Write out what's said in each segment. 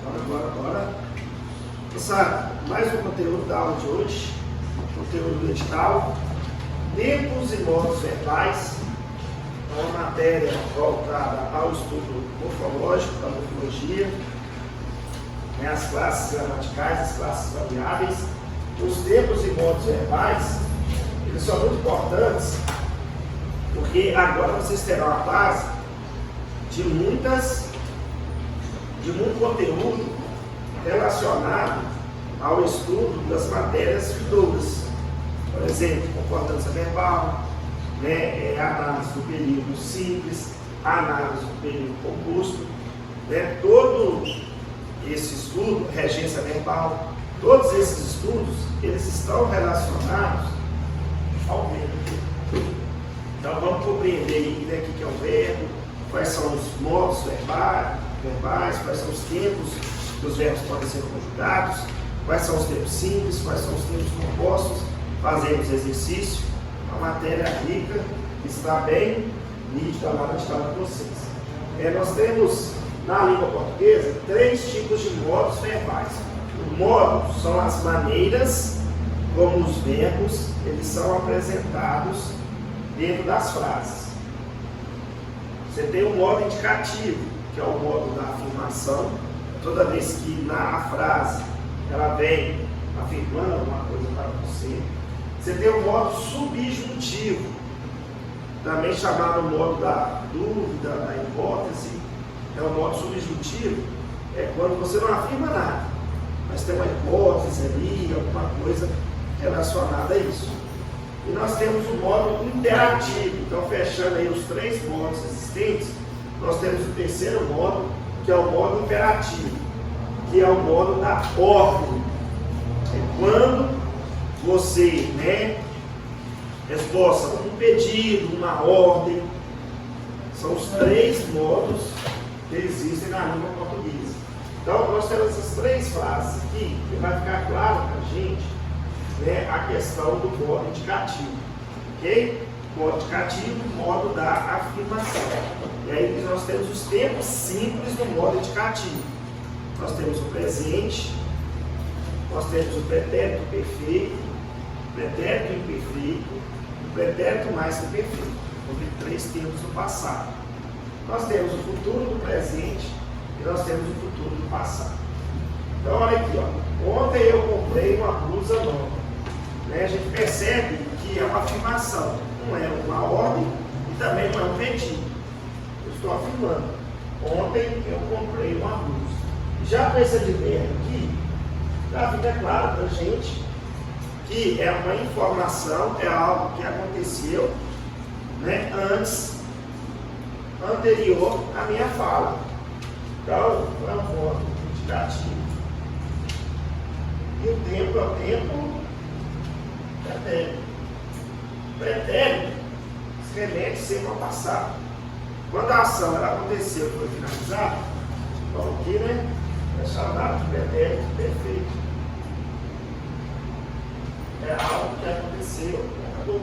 Bora. Essa, mais um conteúdo da aula de hoje, conteúdo do edital, tempos e modos verbais, uma matéria voltada ao estudo morfológico, da morfologia, né, as classes gramaticais, as classes variáveis. Os tempos e modos verbais, eles são muito importantes, porque agora vocês terão a base de muito conteúdo relacionado ao estudo das matérias futuras. Por exemplo, concordância verbal, né, análise do período simples, análise do período composto, né, todo esse estudo, regência verbal, todos esses estudos, eles estão relacionados ao verbo. Então vamos compreender né, o que é o verbo, quais são os modos verbais, quais são os tempos que os verbos podem ser conjugados, quais são os tempos simples, quais são os tempos compostos. Fazemos exercício, uma matéria rica, que está bem nítida lá na história de vocês. Nós temos na língua portuguesa 3 tipos de modos verbais. O modo são as maneiras como os verbos eles são apresentados dentro das frases. Você tem o modo indicativo, que é o modo da afirmação. Toda vez que na frase ela vem afirmando uma coisa para você. Você tem o modo subjuntivo, também chamado modo da dúvida, da hipótese. É o modo subjuntivo, é quando você não afirma nada, mas tem uma hipótese ali, alguma coisa relacionada a isso. E nós temos o modo interativo. Então, fechando aí os 3 modos existentes, nós temos o terceiro modo, que é o modo imperativo, que é o modo da ordem. É quando você, esboça um pedido, uma ordem. São os 3 modos que existem na língua portuguesa. Então, nós temos essas 3 frases aqui, que vai ficar claro para a gente a questão do modo indicativo. Ok? Modo indicativo, modo da afirmação. E aí nós temos os tempos simples do modo indicativo. Nós temos o presente, nós temos o pretérito perfeito, o pretérito imperfeito, o pretérito mais que perfeito. Houve 3 tempos no passado. Nós temos o futuro do presente e nós temos o futuro do passado. Então olha aqui, ó. Ontem eu comprei uma blusa nova. A gente percebe que é uma afirmação, não é uma ordem e também não é um pedido. Eu estou afirmando. Ontem eu comprei uma blusa. Já com esse advérbio aqui, já fica claro para a gente que é uma informação, é algo que aconteceu anterior à minha fala. Então, é um modo indicativo. E o tempo é o tempo pretérito. Pretérito se remete sempre ao passado. Quando a ação aconteceu e foi finalizada, então aqui, é chamado de pretérito perfeito. É algo que aconteceu, acabou.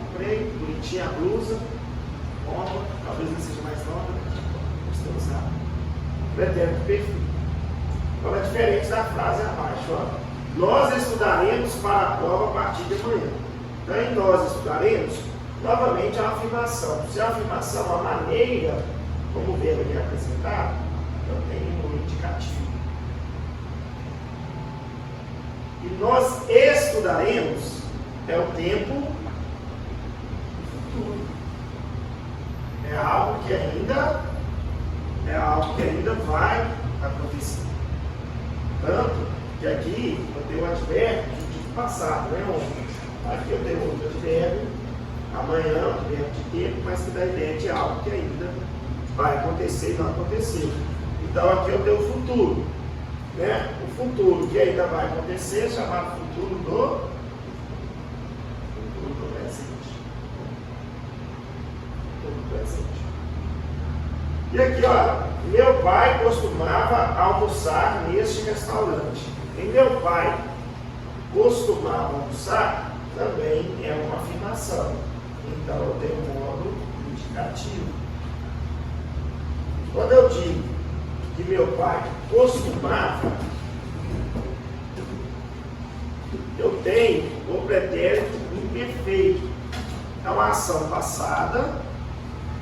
Comprei, bonitinha a blusa, nova, talvez não seja mais nova, estou usando. Pretérito perfeito. Agora é diferente da frase abaixo, ó. Nós estudaremos para a prova a partir de amanhã. Então, em nós estudaremos, novamente a afirmação. Se a afirmação, a maneira como o verbo é apresentado, eu tenho um indicativo. E nós estudaremos é o tempo futuro. É algo que ainda vai acontecer. Tanto que aqui eu tenho um advérbio de tipo passado, ontem. Aqui eu tenho outro advérbio, amanhã um advérbio de tempo, mas que dá ideia de algo que ainda vai acontecer e não aconteceu. Então aqui eu tenho o futuro. O futuro que ainda vai acontecer é chamado futuro do presente. Futuro presente. E aqui, ó, meu pai costumava almoçar neste restaurante. E meu pai costumava almoçar também é uma afirmação. Então eu tenho um modo indicativo. Quando eu digo que meu pai costumava, eu tenho o pretérito imperfeito. É uma ação passada,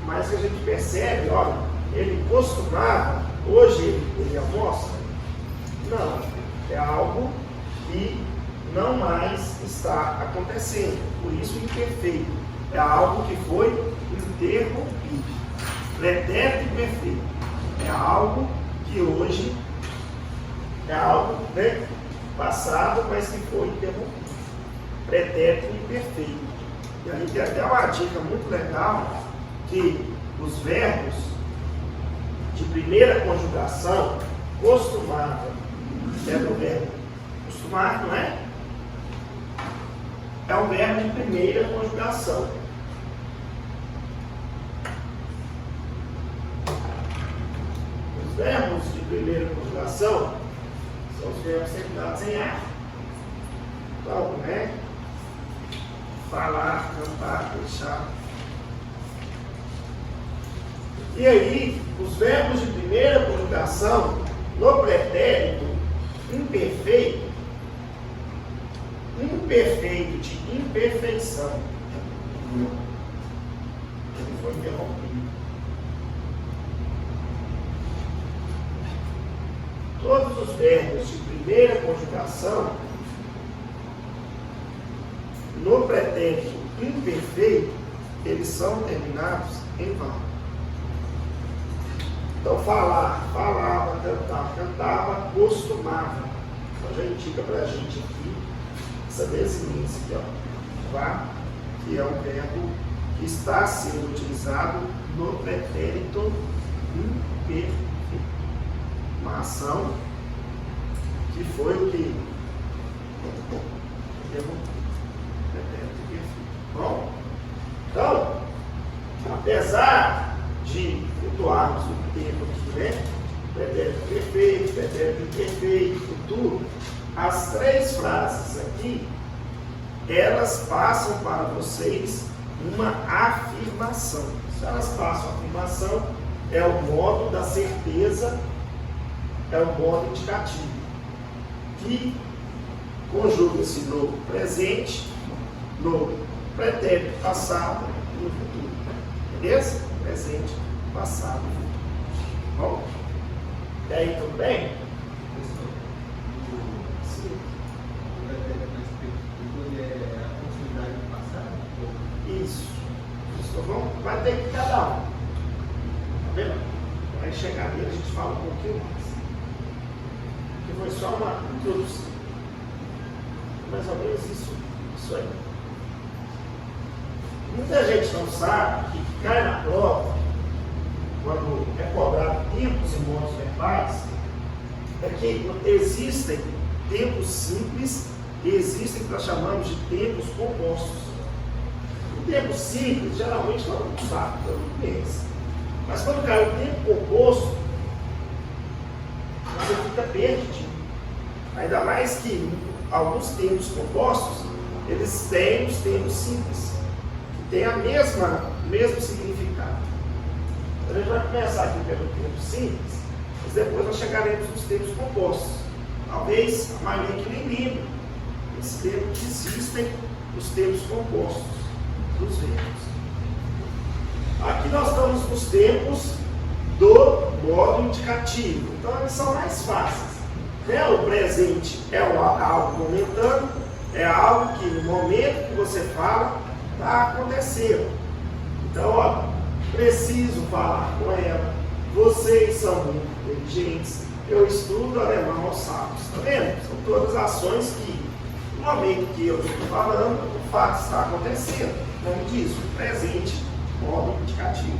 mas que a gente percebe, olha, ele costumava, hoje ele almoça? Não, é algo que não mais está acontecendo, por isso imperfeito. É algo que foi interrompido. Pretérito imperfeito é algo que hoje é algo, né, passado, mas que foi interrompido. Pretérito imperfeito. E aí tem até uma dica muito legal, que os verbos de primeira conjugação, costumava, é do verbo costumar, não é? É um verbo de primeira conjugação. Os verbos de primeira conjugação são os verbos terminados em ar. Então, né? Falar, cantar, deixar. E aí, os verbos de primeira conjugação, no pretérito imperfeito, imperfeito de imperfeição, ele foi interrompido. Todos os verbos de primeira conjugação, no pretérito imperfeito, eles são terminados em vão. Então, falar, falava, cantar, cantava, costumava. Então, já indica para a gente aqui essa desinência aqui, ó, vá, que é um verbo que está sendo utilizado no pretérito imperfeito. Uma ação que foi o que? Pretérito imperfeito. Bom, então, apesar de flutuarmos o tempo aqui, né? Pretérito perfeito, pretérito imperfeito, futuro, as três frases aqui, elas passam para vocês uma afirmação. Se elas passam a afirmação, é o modo da certeza, é o modo indicativo, que conjuga-se no presente, no pretérito passado e no futuro. Beleza? Presente, passado e futuro. Bom? E aí, tudo bem? Sim. Isso. Então, vai ter que cada um. Tá vendo? Vai chegar ali, a gente fala um pouquinho mais. Que foi só uma introdução. Mais ou menos isso aí. Muita gente não sabe que cai na prova, quando é cobrado tempos e modos verbais, é que existem tempos simples e existem o que nós chamamos de tempos compostos. O tempo simples, geralmente, todo mundo sabe, todo mundo pensa. Mas quando cai o tempo composto, você fica perdido. Ainda mais que alguns tempos compostos, eles têm os tempos simples, que têm o mesmo significado. A gente vai começar aqui pelo tempo simples, mas depois nós chegaremos nos tempos compostos. Talvez a maioria que nem lembre esse tempo que existem os tempos compostos dos verbos. Aqui nós estamos nos tempos do modo indicativo, então eles são mais fáceis. O presente é algo momentâneo, é algo que no momento que você fala está acontecendo. Então, ó, preciso falar com ela, vocês são muito inteligentes, eu estudo alemão aos sábados, está vendo? São todas ações que, no momento que eu estou falando, o fato está acontecendo. Como diz, o presente, modo indicativo.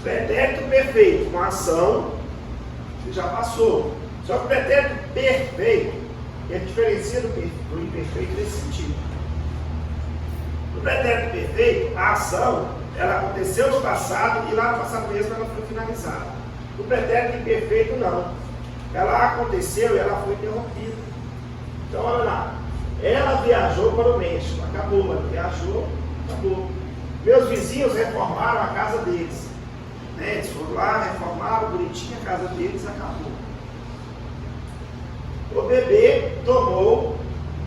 Pretérito perfeito, uma ação que já passou. Só que o pretérito perfeito, ele diferencia do imperfeito nesse sentido. No pretérito perfeito, a ação, ela aconteceu no passado e lá no passado mesmo ela foi finalizada. No pretérito imperfeito, não. Ela aconteceu e ela foi interrompida. Então, olha lá. Ela viajou para o México. Acabou, ela viajou, acabou. Meus vizinhos reformaram a casa deles. Né? Eles foram lá, reformaram bonitinho a casa deles, acabou. O bebê tomou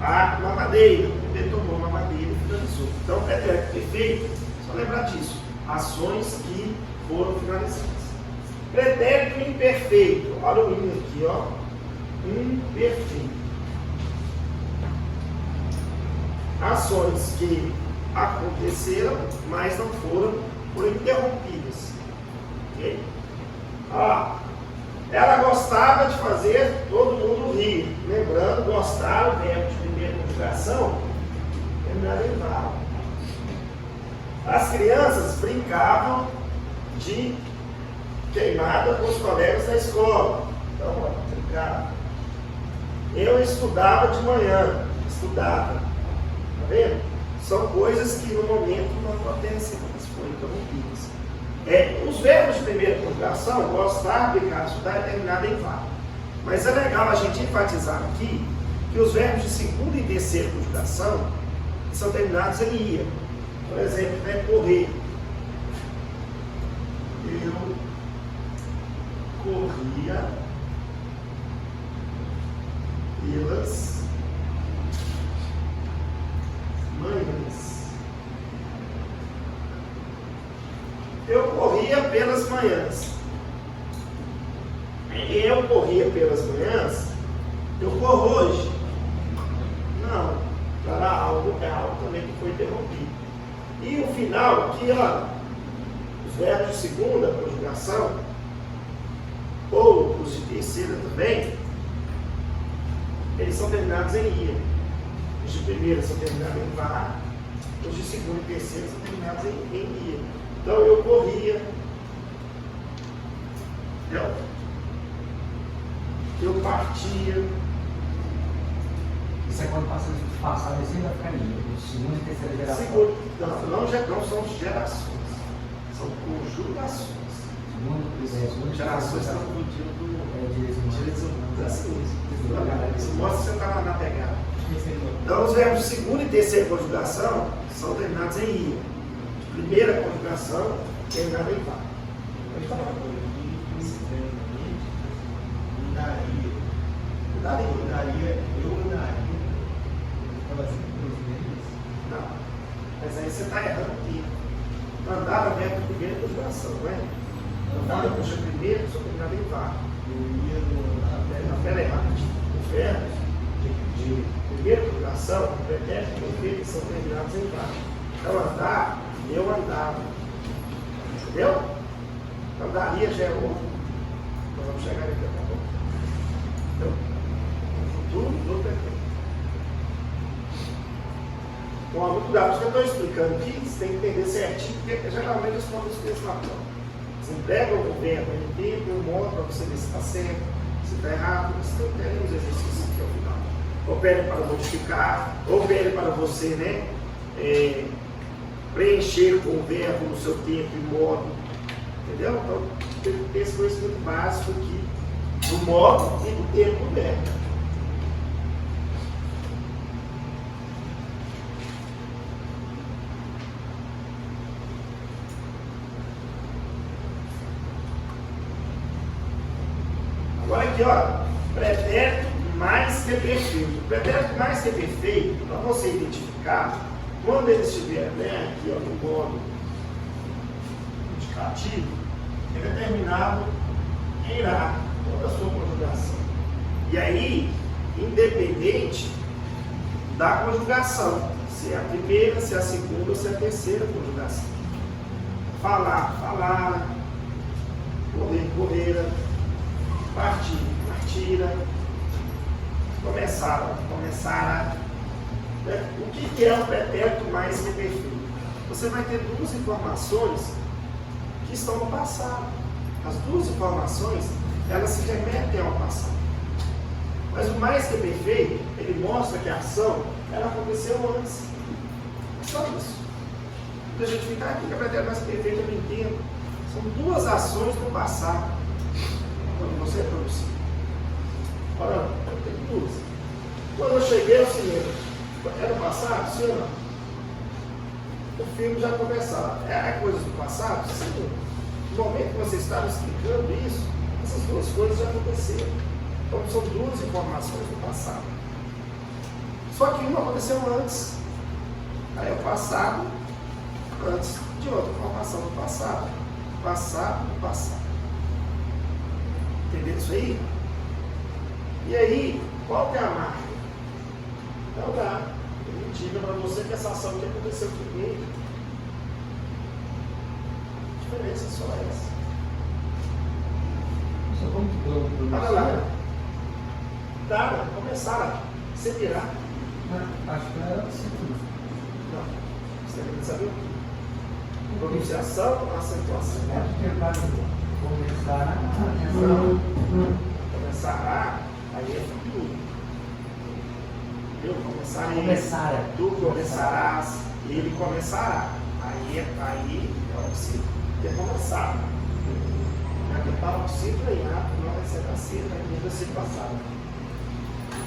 a mamadeira. O bebê tomou a mamadeira e finalizou. Então, pretérito perfeito, só lembrar disso. Ações que foram finalizadas. Pretérito imperfeito. Olha o in aqui, ó. Imperfeito. Ações que aconteceram, mas não foram interrompidas. Okay? Ela gostava de fazer todo mundo rir. Lembrando, gostar, o verbo de primeira conjugação, terminado em valo. As crianças brincavam de queimada com os colegas da escola. Então, ó, brincava. Eu estudava de manhã. Estudava. Tá vendo? São coisas que no momento não acontecem, mas foram interrompidas. Os verbos de primeira conjugação, gostar, brincar, estudar, é terminado em valo. Mas é legal a gente enfatizar aqui que os verbos de segunda e terceira conjugação são terminados em ia. Por exemplo, né, correr. Eu corria pelas manhãs. Eu corria pelas manhãs. Eu corria pelas manhãs. Eu corro hoje. Não. Era algo também que foi interrompido. E o final aqui, ó, os verbos de segunda conjugação, ou os de terceira também, eles são terminados em ia. Os de primeira são terminados em vá, os de segunda e terceira são terminados em ia. Então eu corria, eu partia. Isso é quando passa de passado e sempre vai ficar ia. Segunda e terceira geração. Não são gerações, são conjugações. Segunda Gerações estão no dia do Isso mostra que você está na pegada. Então, os verbos de segunda e terceira conjugação são terminados em ia. De primeira conjugação, terminada em vá. Pode falar. Não. Mas aí você está errando aqui. Andava verbo de primeira conjugação, não é? Andava com o primeiro, só terminado em vá. Pera aí, os verbos de primeira conjugação, pretérito perfeito, são terminados em vá. Então, andar, eu andava. Entendeu? Andaria já é outro. Nós vamos chegar aqui daqui a pouco. Então, o futuro do perfeito. Bom, muito dado. Isso que eu estou explicando aqui, você tem que entender certinho, porque geralmente os pontos pensam na prova. Você entrega o verbo em tempo, um modo para você ver se está certo, se está errado. Você tem que ter uns exercícios aqui ao final. Ou pede para modificar, ou pede para você, né, preencher com o verbo no seu tempo e modo. Entendeu? Então, tem que ter esse conhecimento básico aqui do modo e do tempo do verbo. Agora aqui, ó, pretérito mais que perfeito. O pretérito mais que perfeito, para você identificar, quando ele estiver, né, aqui, ó, no modo indicativo, ele é terminado em irá, toda a sua conjugação. E aí, independente da conjugação, se é a primeira, se é a segunda ou se é a terceira conjugação. Falar, falara, correr, correra, partir, partira, começar, começara. Né? O que é o pretérito mais que perfeito? Você vai ter duas informações que estão no passado. As duas informações, elas se remetem ao passado. Mas o mais que perfeito, ele mostra que a ação, ela aconteceu antes. Só isso. Deixa eu justificar aqui que a pretérito mais que perfeito eu não entendo. São duas ações no passado. Quando você pronuncia. Ora, eu tenho duas. Quando eu cheguei ao cinema, era no passado, sim ou não? Eu filme já começaram. É coisas do passado? Sim. No momento que você estava explicando isso, essas duas coisas já aconteceram. Então são duas informações do passado. Só que uma aconteceu antes. Aí é o passado antes de outra informação do passado. Passado do passado. Entendeu isso aí? E aí, qual que é a marca? Então dá. Ele diga para você que essa ação que aconteceu comigo. A diferença é só essa. Isso como que eu Olha lá. Dá, começaram a se virar. acho que era assim. Não. Você tem que saber o que? Pronunciação, acentuação. É porque vai começar a Começará, aí é futuro. Entendeu? Começará. Tu começarás, ele começará. Aí é o que tem começar. Aqui para o ciclo em ato, não vai ser nascido, ainda se passado.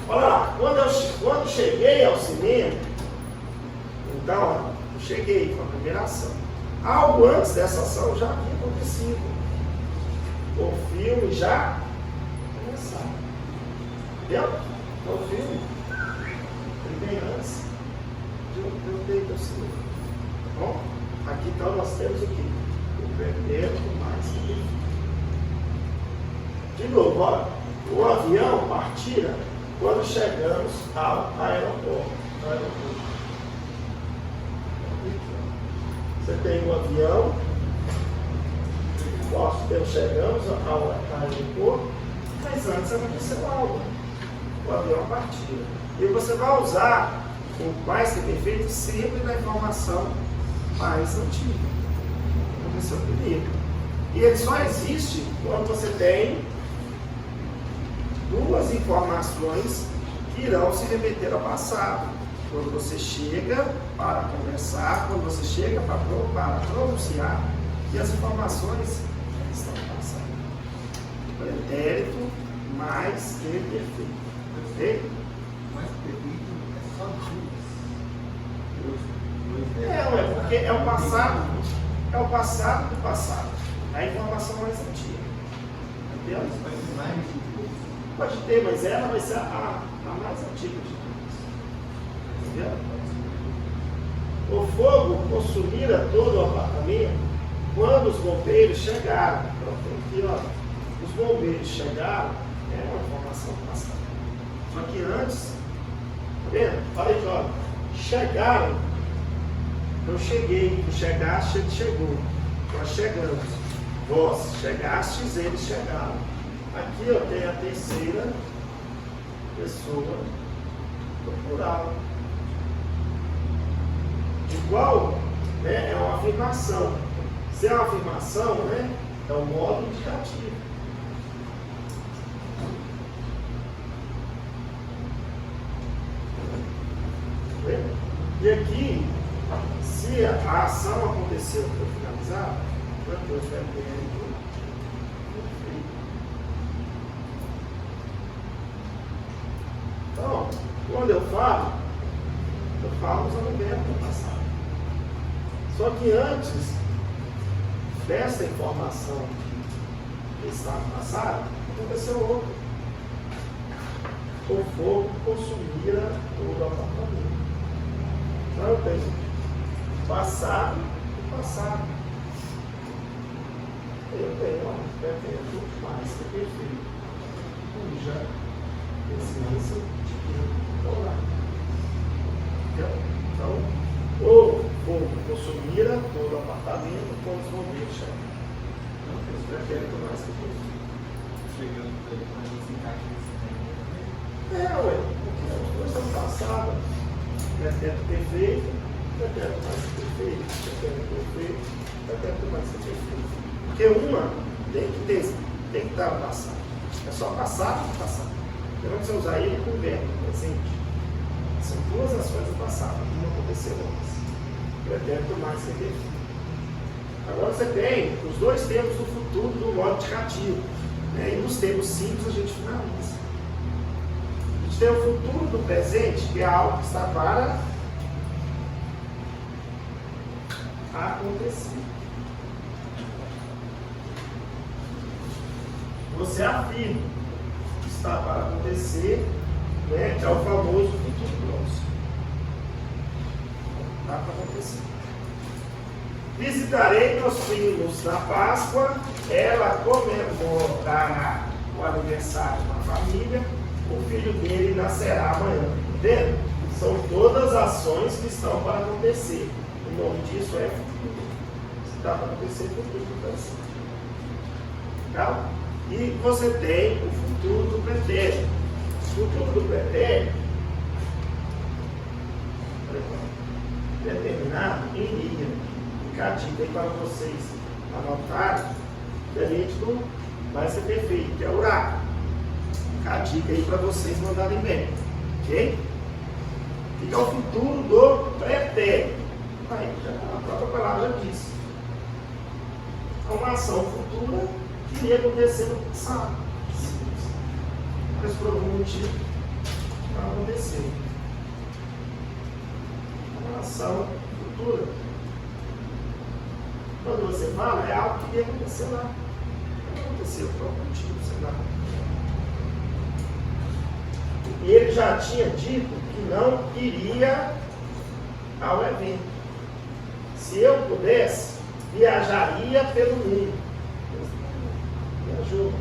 Olha lá, quando cheguei ao cinema, então, eu cheguei com a primeira ação. Algo antes dessa ação já havia acontecido. O filme já começava. Entendeu? Então, o filme, ele vem antes de eu ter ido ao cinema. Tá bom? Aqui então nós temos o quê? O primeiro mais que o de novo, olha, o avião partira quando chegamos ao aeroporto. Você tem o avião, nós chegamos ao aeroporto, mas antes aconteceu algo. O avião partira. E você vai usar o mais que perfeito sempre na informação mais antiga. Aconteceu primeiro. E ele só existe quando você tem duas informações que irão se remeter ao passado. Quando você chega para conversar, quando você chega para pronunciar, e as informações estão no passado. Pretérito mais que perfeito. Perfeito? Mais perfeito é só duas. É porque é o passado do passado. A informação mais antiga. Entendeu? Pode ter, mas ela vai ser a mais antiga de todas. Entendeu? O fogo consumira todo o apartamento quando os bombeiros chegaram. Então, aqui, ó, os bombeiros chegaram, é uma informação passada. Só que antes, tá vendo? Olha aqui, ó, chegaram. Eu cheguei, tu chegaste, ele chegou. Nós chegamos. Vós chegastes, eles chegaram. Aqui eu tenho a terceira pessoa do plural. Igual, né, é uma afirmação. Se é uma afirmação, né, é um modo indicativo. Tá vendo? E aqui, se a ação aconteceu para finalizar, depois vai ter. Então, quando eu falo usando o verbo do passado. Só que antes dessa informação que está no passado, aconteceu outra. O fogo consumira todo o apartamento. Então eu tenho passado e passado. Eu tenho pretérito mais que perfeito, cuja essência de tempo oral. Então, o fogo consumira todo o apartamento quando os bombeiros chegaram. Então, esse pretérito mais que perfeito. Chegando para esse encaixe nesse tempo. Porque as coisas estão passadas. Pretérito perfeito, pretérito mais que perfeito, pretérito perfeito, pretérito mais que perfeito. Porque uma tem que estar no passado. É só passado do passado. Eu não preciso usar ele com o verbo presente. São duas ações do passado, uma aconteceu antes. Pretérito mais que perfeito. Agora você tem os dois termos do futuro do modo indicativo. Né? E nos termos simples a gente finaliza. A gente tem o futuro do presente, que é algo que está para acontecer. Você afirma que está para acontecer, né? É o famoso futuro próximo. Está para acontecer. Visitarei meus primos na Páscoa, ela comemorará o aniversário com a família, o filho dele nascerá amanhã. Entende? São todas ações que estão para acontecer. O nome disso é futuro. Está para acontecer futuro. Tá? E você tem o futuro do pretérito. O futuro do pretérito determinado em linha. Fica a dica aí para vocês anotarem, diferente do vai ser perfeito, que é orar. Fica a dica aí para vocês mandarem bem. Ok? Fica o futuro do pretérito. Aí, a própria palavra já disse. É uma ação futura que iria acontecer no passado. Mas por algum motivo não aconteceu. É uma ação futura. Quando você fala, é algo que ia acontecer lá. Não aconteceu por algum motivo, sei lá. E ele já tinha dito que não iria ao evento. Se eu pudesse, viajaria pelo mundo. Viajou.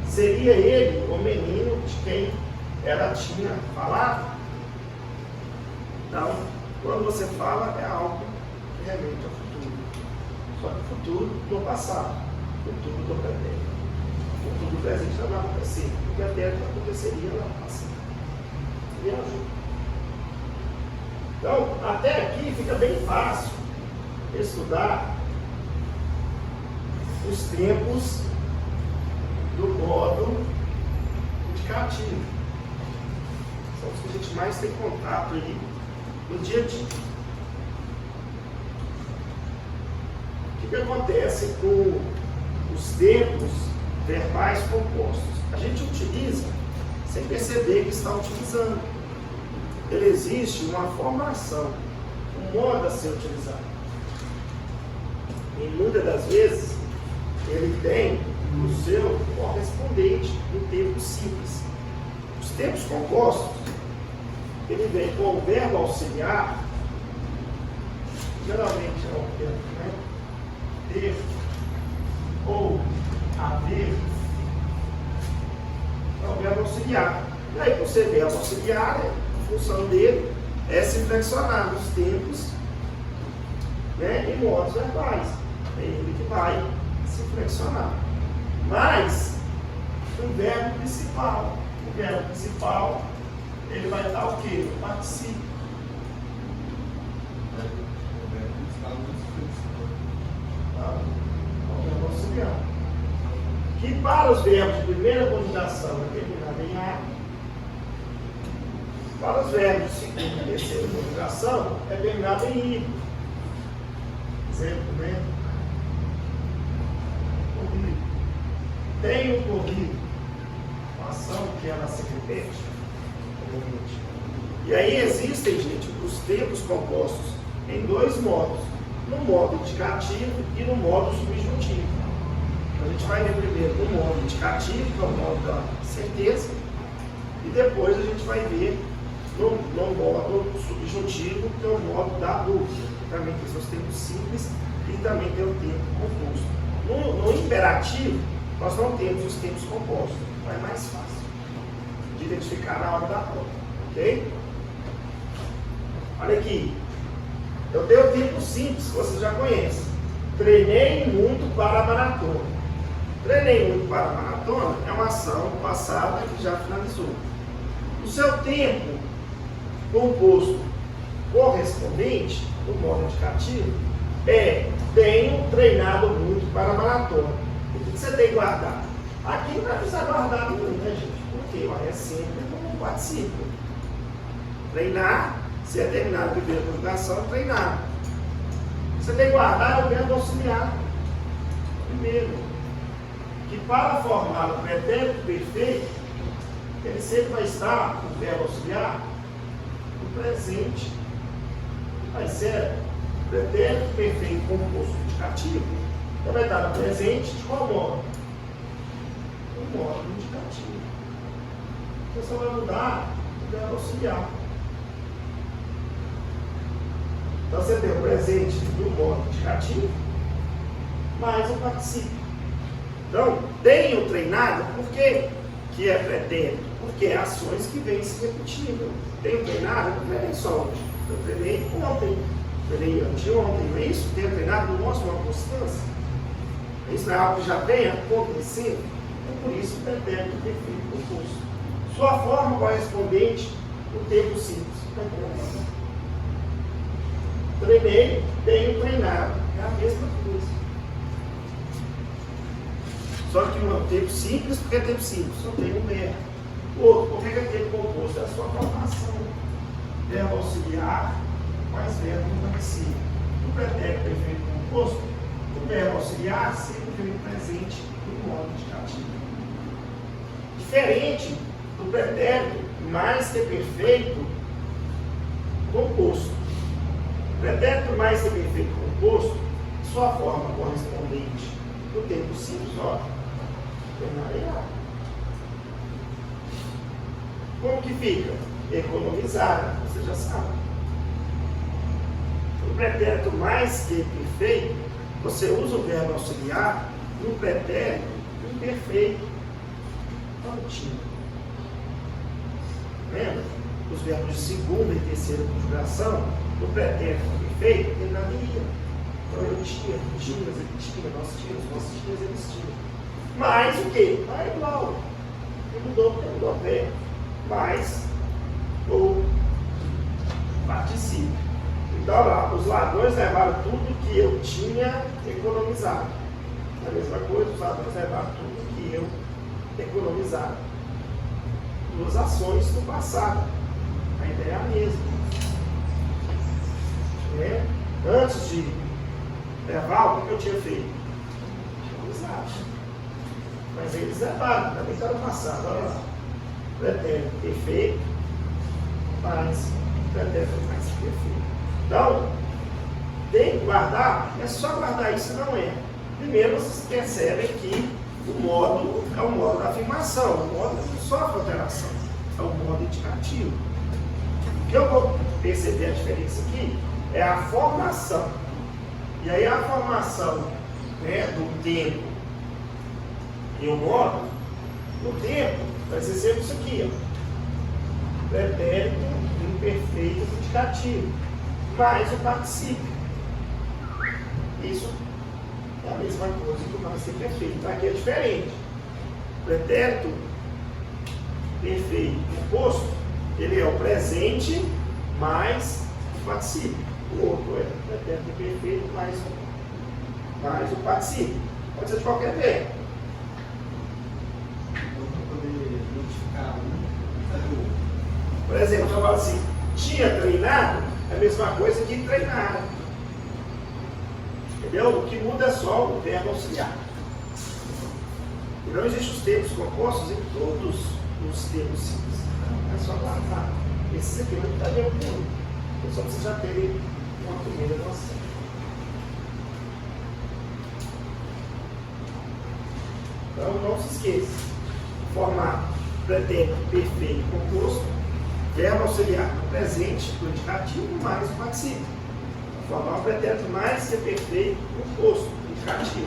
Seria ele o menino de quem ela tinha falado? Então, quando você fala, é algo que realmente é o futuro. Só que o futuro do passado, o futuro do presente. O futuro do presente não vai acontecer, porque até não aconteceria lá no passado. Viajou. Então, até aqui fica bem fácil estudar os tempos do modo indicativo. São os que a gente mais tem contato aí no dia a dia. O que acontece com os tempos verbais compostos? A gente utiliza sem perceber que está utilizando. Ele existe uma formação, um modo a ser utilizado. E muitas das vezes ele tem o seu correspondente no tempo simples. Os tempos compostos, ele vem com o verbo auxiliar, geralmente é o verbo, né? Ter ou haver, é o verbo auxiliar. E aí, por ser verbo auxiliar, a função dele é se flexionar nos tempos, né, em modos verbais. É ele que vai se flexionar. Mas, o verbo principal, ele vai estar o quê? O particípio. O verbo principal o verbo auxiliar. Que para os verbos de primeira conjugação é terminado em A. Para os verbos de segunda e terceira conjugação é terminado em I. Exemplo, né? Corrido. Tem um corrido. Uma ação que ela se repete. E aí existem, gente, os tempos compostos em dois modos. No modo indicativo e no modo subjuntivo. A gente vai ver primeiro no modo indicativo, que é o modo da certeza, e depois a gente vai ver no modo subjuntivo, que é o modo da dúvida. Também tem seus tempos simples e também tem o tempo composto. No imperativo, nós não temos os tempos compostos, então é mais fácil de identificar na hora da prova, ok? Olha aqui, eu tenho o tempo simples, que vocês já conhecem. Treinei muito para a maratona. Treinei muito para a maratona é uma ação passada que já finalizou. O seu tempo composto correspondente, no modo indicativo, é tenho treinado muito para a maratona. O que você tem que guardar? Aqui não vai precisar guardar nenhum, né, gente? Porque é sempre como participo. Treinar, se é terminado a primeira conjugação, treinar. Você tem que guardar o verbo auxiliar. Primeiro, que para formar o pretérito perfeito, ele sempre vai estar, o verbo auxiliar, no presente. Vai ser Pretérito perfeito composto indicativo, então vai estar no presente de qual modo? O modo indicativo. Você só vai mudar o verbo auxiliar. Então você tem o presente do modo indicativo mais o particípio. Então, tenho treinado, por quê que é pretérito? Porque é ações que vêm se repetindo. Tenho treinado, não treinei só hoje. Eu treinei ontem, treinei anteontem, não é isso? Tenho treinado, não mostra uma constância. Isso não é algo que já vem acontecendo. Então, por isso, o pretérito perfeito composto. Sua forma correspondente no tempo simples. Treinei, tenho treinado. É a mesma coisa. Só que um é o tempo simples, porque é tempo simples, só tem um verbo. O outro, por que é tempo composto? É a sua formação. Verbo auxiliar mais verbo no particípio. No pretérito perfeito composto, o verbo auxiliar sempre vem presente no modo indicativo. Diferente do pretérito mais que perfeito composto. O pretérito mais que perfeito composto, sua forma correspondente no tempo simples, ó, terminará. Como que fica? Economizar, você já sabe. O pretérito mais que perfeito, você usa o verbo auxiliar no pretérito imperfeito contínuo. Lembra? Os verbos de segunda e terceira conjugação, no pretérito perfeito, terminaria. Então eu tinha, ele tinha, nós tínhamos, eles tinham. Mas o quê? É igual. Não mudou porque mudou o verbo. Mas ou participio. Então lá, os ladrões levaram tudo que eu tinha economizado. A mesma coisa, os ladrões levaram tudo que eu economizado. Duas ações do passado. A ideia é a mesma. Né? Antes de levar, o que eu tinha feito? Economizado. Mas eles levaram, também está no passado. Olha lá. Pretérito perfeito, mas pretérito mais que perfeito. Então, tem que guardar, é só guardar isso, não é. Primeiro, vocês percebem que o modo é o modo da afirmação, o modo não sofre alteração, é o modo indicativo. O que eu vou perceber a diferença aqui é a formação. E aí a formação, né, do tempo e o modo, no tempo, vai ser sempre isso aqui, ó. Pretérito imperfeito indicativo, mais o particípio. Isso é a mesma coisa que o mais que perfeito. Aqui é diferente. Pretérito perfeito composto, ele é o presente mais o particípio. O outro é pretérito perfeito mais o particípio. Pode ser de qualquer verbo. Por exemplo, eu falo assim, tinha treinado, é a mesma coisa que treinar. Entendeu? O que muda é só o verbo auxiliar. E não existem os tempos compostos em todos os tempos simples. É só guardar. Esse aqui não está de acordo. Eu só preciso já ter uma primeira noção. Então não se esqueça. Formato pretérito perfeito composto, verbo auxiliar no presente, do indicativo mais o particípio. Formar o pretérito mais que perfeito composto, indicativo.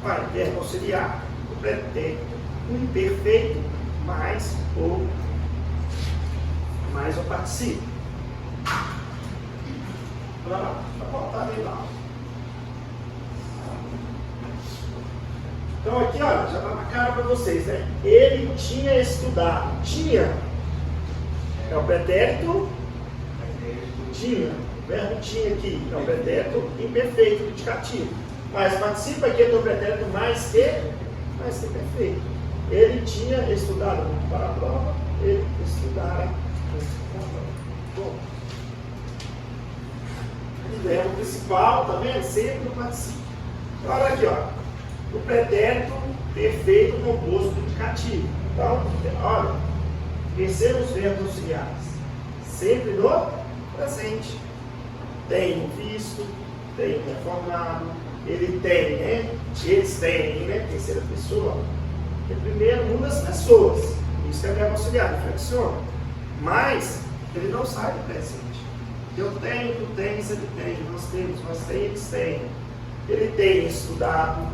Vai, verbo auxiliar, o pretérito imperfeito mais o particípio. Para voltar ali lá. Então aqui, olha, já está na cara para vocês, né? Ele tinha estudado. Tinha é o pretérito tinha. O verbo tinha aqui é o pretérito imperfeito, indicativo. Mas participa aqui do pretérito mais que perfeito. Ele tinha estudado muito para a prova, ele estudara muito para a prova. Bom, o verbo principal, tá vendo? Sempre no participio. Então, olha aqui, ó. O pretérito perfeito composto do indicativo. Então, olha, perceba os verbos auxiliares. Sempre no presente. tem o visto, tem o reformado, ele tem, né? Eles têm, né? Terceira pessoa. É primeiro uma das pessoas. Isso é verbo auxiliar, reflexiona. Mas ele não sai do presente. Eu tenho, tu tens, ele tem, nós temos, nós temos, eles têm. Ele tem estudado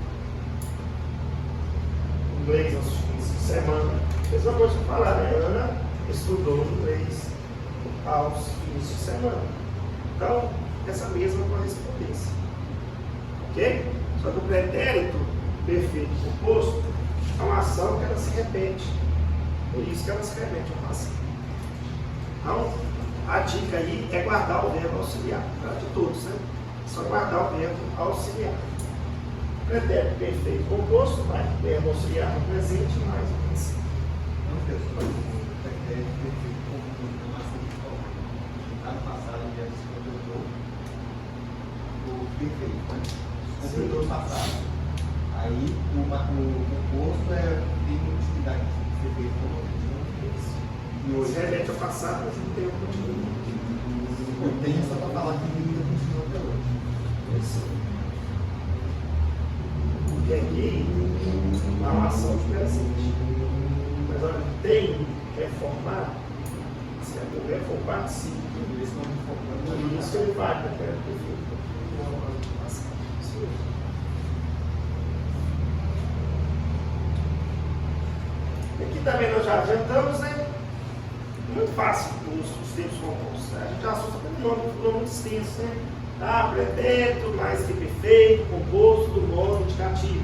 inglês aos fins de semana. Mesma coisa que eu falar, né? Ana estudou inglês aos fins de semana. Então, essa mesma correspondência. Ok? Só que o pretérito perfeito composto é uma ação que ela se repete. Por isso que ela se repete ao passado. Então, a dica aí é guardar o verbo auxiliar. Para de todos, né? Só guardar o verbo auxiliar. Pretérito perfeito composto, mais o verbo auxiliar no presente, mais o princípio. Não, pessoal, o pretérito perfeito composto é uma ação de forma. Está no passado, ele já se completou o perfeito, né? Completou o passado. Aí o composto tem uma utilidade de ser feito como e hoje Se repete ao passado, mas não tem um continuo. eu tenho só para falar que ainda continua até hoje. Isso. Porque aqui é uma ação de presente. Mas olha, tem reformar, se é reformar, sim. Por isso ele vai para o perfeito. Aqui também nós já adiantamos, né? Muito fácil os tempos compostos. Né? A gente já assusta com um nome extenso, né? Ah, pretérito, mais que perfeito, composto do modo indicativo.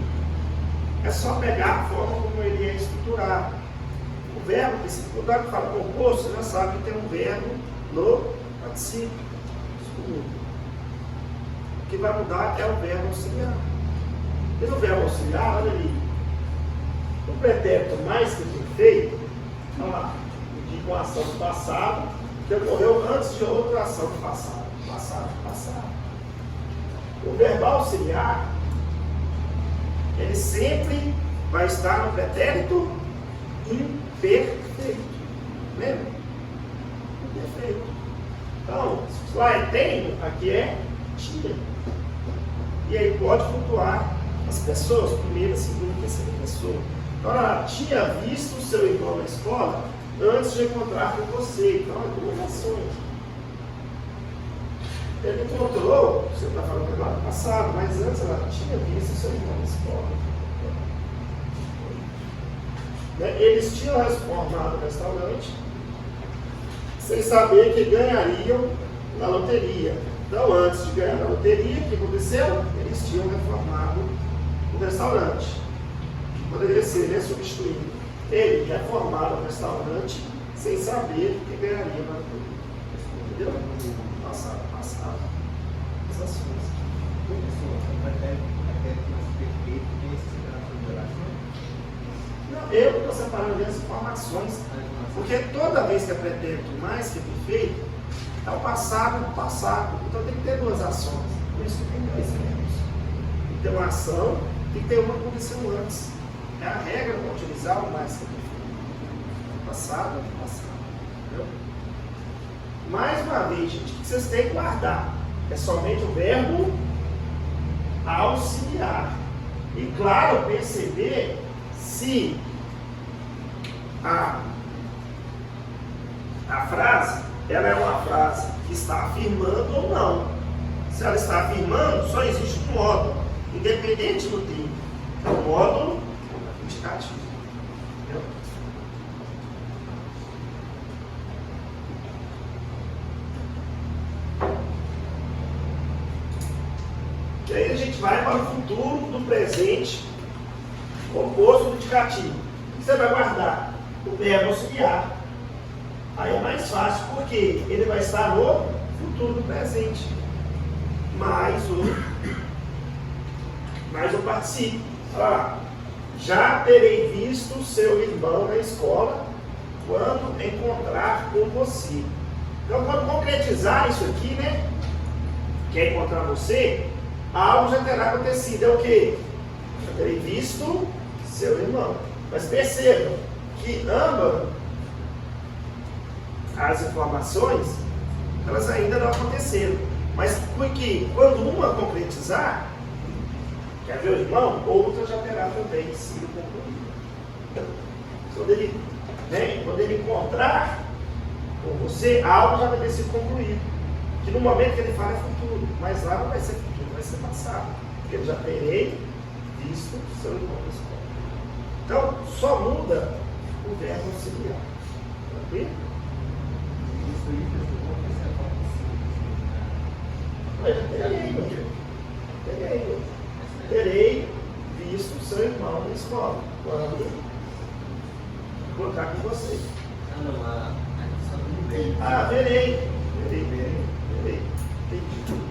É só pegar a forma como ele é estruturado. O verbo, quando ele fala composto, você já sabe que tem um verbo no particípio. O que vai mudar é o verbo auxiliar. E no verbo auxiliar, olha ali, o pretérito mais que perfeito, olha lá, indica uma ação do passado que ocorreu antes de outra ação do passado. Passado. O verbo auxiliar, ele sempre vai estar no pretérito imperfeito. Lembra? Imperfeito. Então, lá é tenho, aqui é tinha. E aí pode flutuar as pessoas, primeira, segunda, terceira pessoa. Agora, tinha visto o seu irmão na escola antes de encontrar com você. Então, é duas ações. Ele encontrou, você está falando agora no passado, mas antes ela tinha visto o seu irmão na escola. Eles tinham reformado o restaurante sem saber que ganhariam na loteria. Então, antes de ganhar na loteria, o que aconteceu? Eles tinham reformado o restaurante. Poderia ser, né, substituído. Ele reformaram o restaurante sem saber que ganharia na loteria. Entendeu? Passado. As ações. O pretérito mais perfeito tem essa separação de oração? Não, eu estou separando as informações. Porque toda vez que é pretérito mais que perfeito, é o passado. Então tem que ter duas ações. Por isso que tem dois verbos. Tem que ter uma ação, tem que ter uma que aconteceu antes. É a regra para utilizar o mais que perfeito. Passado. Entendeu? Mais uma vez, gente, o que vocês têm que guardar? É somente o verbo auxiliar. E claro, perceber se a frase, ela é uma frase que está afirmando ou não. Se ela está afirmando, só existe um módulo, independente do tempo. É o módulo indicativo. Entendeu? E aí a gente vai para o futuro do presente composto do indicativo. Você vai guardar o verbo auxiliar. Aí é mais fácil, porque ele vai estar no futuro do presente. Mais o particípio. Já terei visto seu irmão na escola quando encontrar com você. Então, quando concretizar isso aqui, né? Quer encontrar você, algo já terá acontecido. É o quê? Já terei visto seu irmão. Mas percebam que ambas as informações, elas ainda não aconteceram. Mas porque quando uma concretizar, quer ver o irmão, outra já terá também sido concluída. Quando ele encontrar com você, algo já vai ter sido concluído. Que no momento que ele fala é futuro, mas lá não vai ser futuro, vai ser passado. Porque eu já terei visto o seu irmão na escola. Então, só muda o verbo auxiliar. Tranquilo? Isso aí, pessoal, Mas eu terei, meu filho. Terei visto o seu irmão na escola. Quando encontrar com você. Verei. Entendi.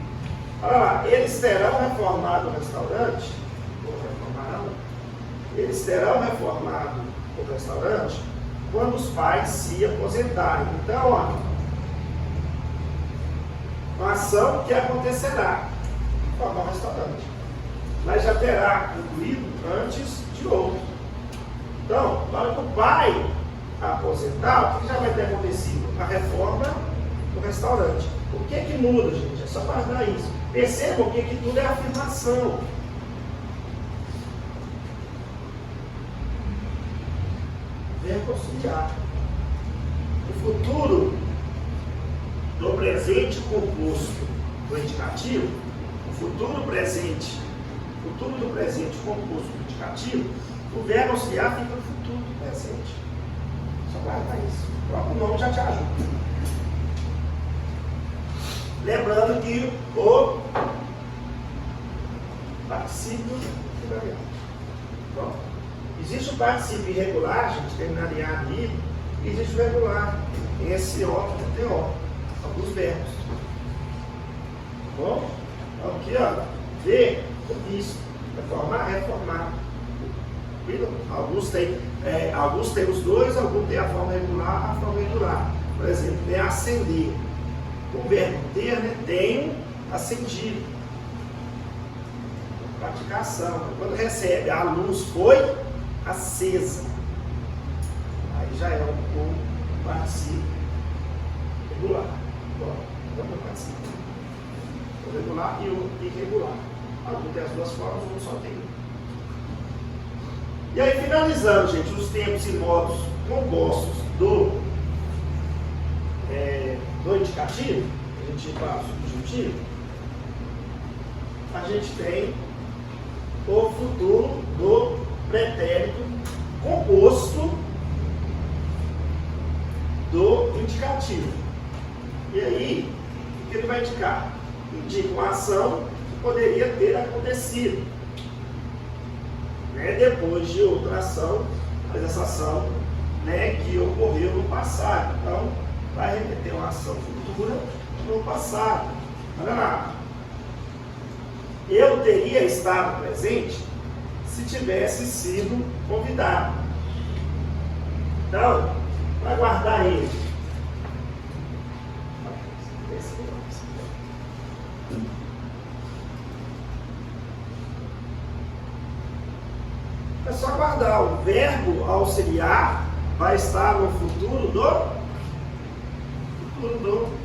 Olha lá, eles terão reformado o restaurante, ou reformarão, eles terão reformado o restaurante quando os pais se aposentarem. Então, ó, uma ação que acontecerá, formar um restaurante, mas já terá concluído antes de outro. Então, na hora que o pai aposentar, o que já vai ter acontecido? A reforma do restaurante. O que é que muda, gente? É só guardar isso. Percebam que tudo é afirmação. Verbo auxiliar. O futuro do presente composto do indicativo, o futuro do presente composto do indicativo, o verbo auxiliar fica no futuro do presente. Só guardar isso. O próprio nome já te ajuda. Lembrando que o particípio irregular. Bom, existe o particípio irregular, gente, terminaria ali, e existe o regular, SO, TO, alguns verbos. Tá bom? Então aqui, ó, ver, isso, reformar. Alguns têm os dois, alguns têm a forma regular, a forma irregular. Por exemplo, tem acender. O verbo ter, né? Tenho acendido. Praticação. Quando recebe, a luz foi acesa. Aí já é o particípio regular. Bom, vamos ao particípio. O regular e o irregular. Algum tem as duas formas, um só tem. E aí, finalizando, gente, os tempos e modos compostos do indicativo, a gente vai para o subjuntivo, a gente tem o futuro do pretérito composto do indicativo. E aí, o que ele vai indicar? Indica uma ação que poderia ter acontecido, né, depois de outra ação, mas essa ação, né, que ocorreu no passado. Então, vai remeter uma ação futura no passado. Olha lá. Eu teria estado presente se tivesse sido convidado. Então, para guardar ele. É só guardar. O verbo auxiliar vai estar no futuro do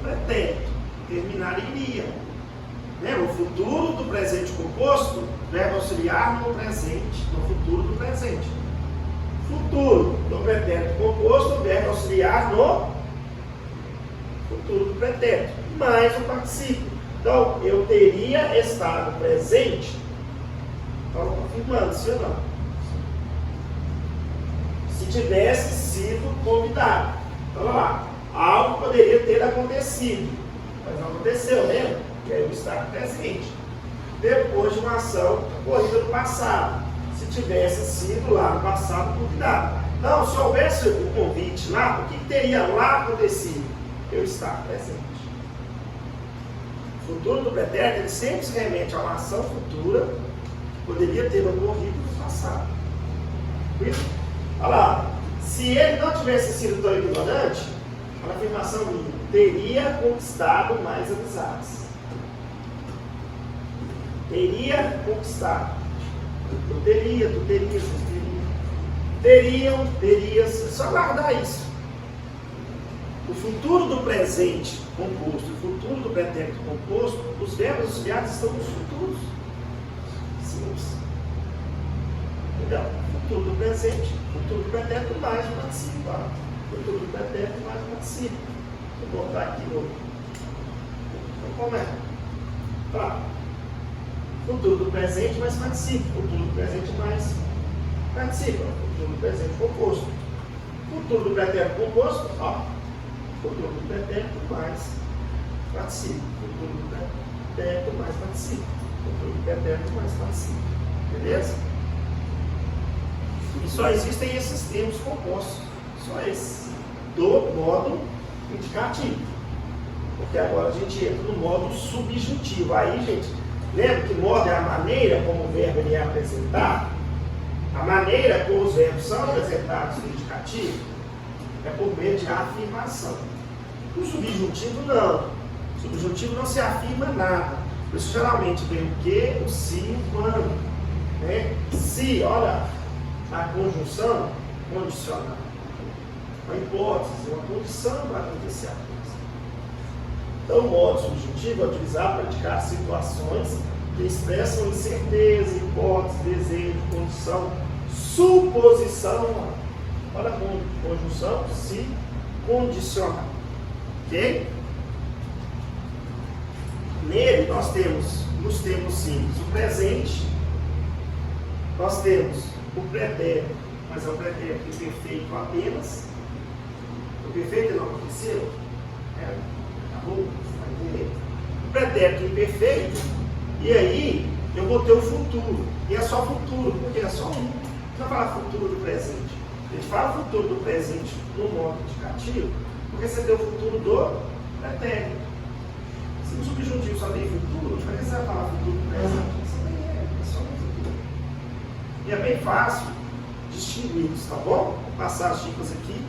pretérito, terminaria. Né? O futuro do presente composto, verbo auxiliar no presente, no futuro do presente. Futuro do pretérito composto, verbo auxiliar no futuro do pretérito, mais o particípio. Então, eu teria estado presente, então, confirmando, sim ou não? Se tivesse sido convidado. Então, vamos lá. Algo poderia ter acontecido, mas não aconteceu, lembra? Que é eu estar presente. Depois de uma ação ocorrida no passado. Se tivesse sido lá no passado convidado. Então, se houvesse o convite lá, o que teria lá acontecido? Eu estar presente. O futuro do pretérito, ele sempre se remete a uma ação futura que poderia ter ocorrido no passado. Olha lá. Se ele não tivesse sido tão ignorante, a afirmação minha, teria conquistado mais amizades. Teria conquistado. Eu teria, tu teria, vocês teriam. Teriam, terias. É só guardar isso. o futuro do presente composto e o futuro do pretérito composto, os verbos auxiliares estão nos futuros. Simples. Então, futuro do presente, futuro do pretérito mais o participio. Futuro do pretérito mais o participio. Vou botar aqui no. Então, como é? Tá. Futuro do presente mais participio. Futuro do presente mais participa. Futuro do presente composto. Futuro do pretérito composto, ó. Futuro do pretérito mais participa. Futuro do pretérito mais participa. Futuro do pretérito mais participa. Beleza? E só existem esses termos compostos. Só esses. Do modo indicativo. Porque agora a gente entra no modo subjuntivo. Aí, gente, lembra que modo é a maneira como o verbo ele é apresentado? A maneira como os verbos são apresentados no indicativo é por meio de afirmação. O subjuntivo não. O subjuntivo não se afirma nada. Por isso geralmente vem o que, o se e o quando. Né? Se, olha, a conjunção condicional. Uma hipótese, uma condição para acontecer a coisa. Então o modo subjuntivo é utilizado para indicar situações que expressam incerteza, hipótese, desejo, condição, suposição. Olha a conjunção, se condicional. Ok? Nele nós temos, nos termos simples, o presente, nós temos o pretérito, mas é o pretérito imperfeito apenas. O perfeito não aconteceu? Acabou? Você vai entender. O pretérito imperfeito, e aí eu vou ter o futuro. E é só futuro, porque é só um. Não fala futuro do presente. A gente fala futuro do presente no modo indicativo, porque você tem o futuro do pretérito. Se o subjuntivo só tem futuro, para que você vai falar futuro do presente? Isso nem é só um futuro. E é bem fácil distinguir isso, tá bom? Vou passar as dicas aqui.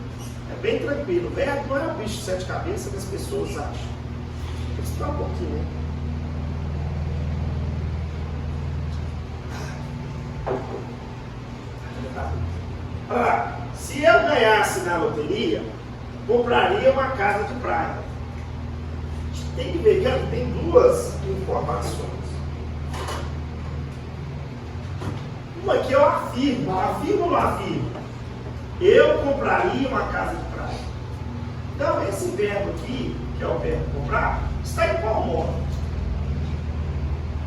É bem tranquilo. O verbo não é um bicho de sete cabeças que as pessoas acham. Vou explicar um pouquinho, né? Se eu ganhasse na loteria, compraria uma casa de praia. Tem que ver que tem duas informações. Uma que eu afirmo ou não afirmo? Eu compraria uma casa de praia. Então, esse verbo aqui, que é o verbo comprar, está em qual modo?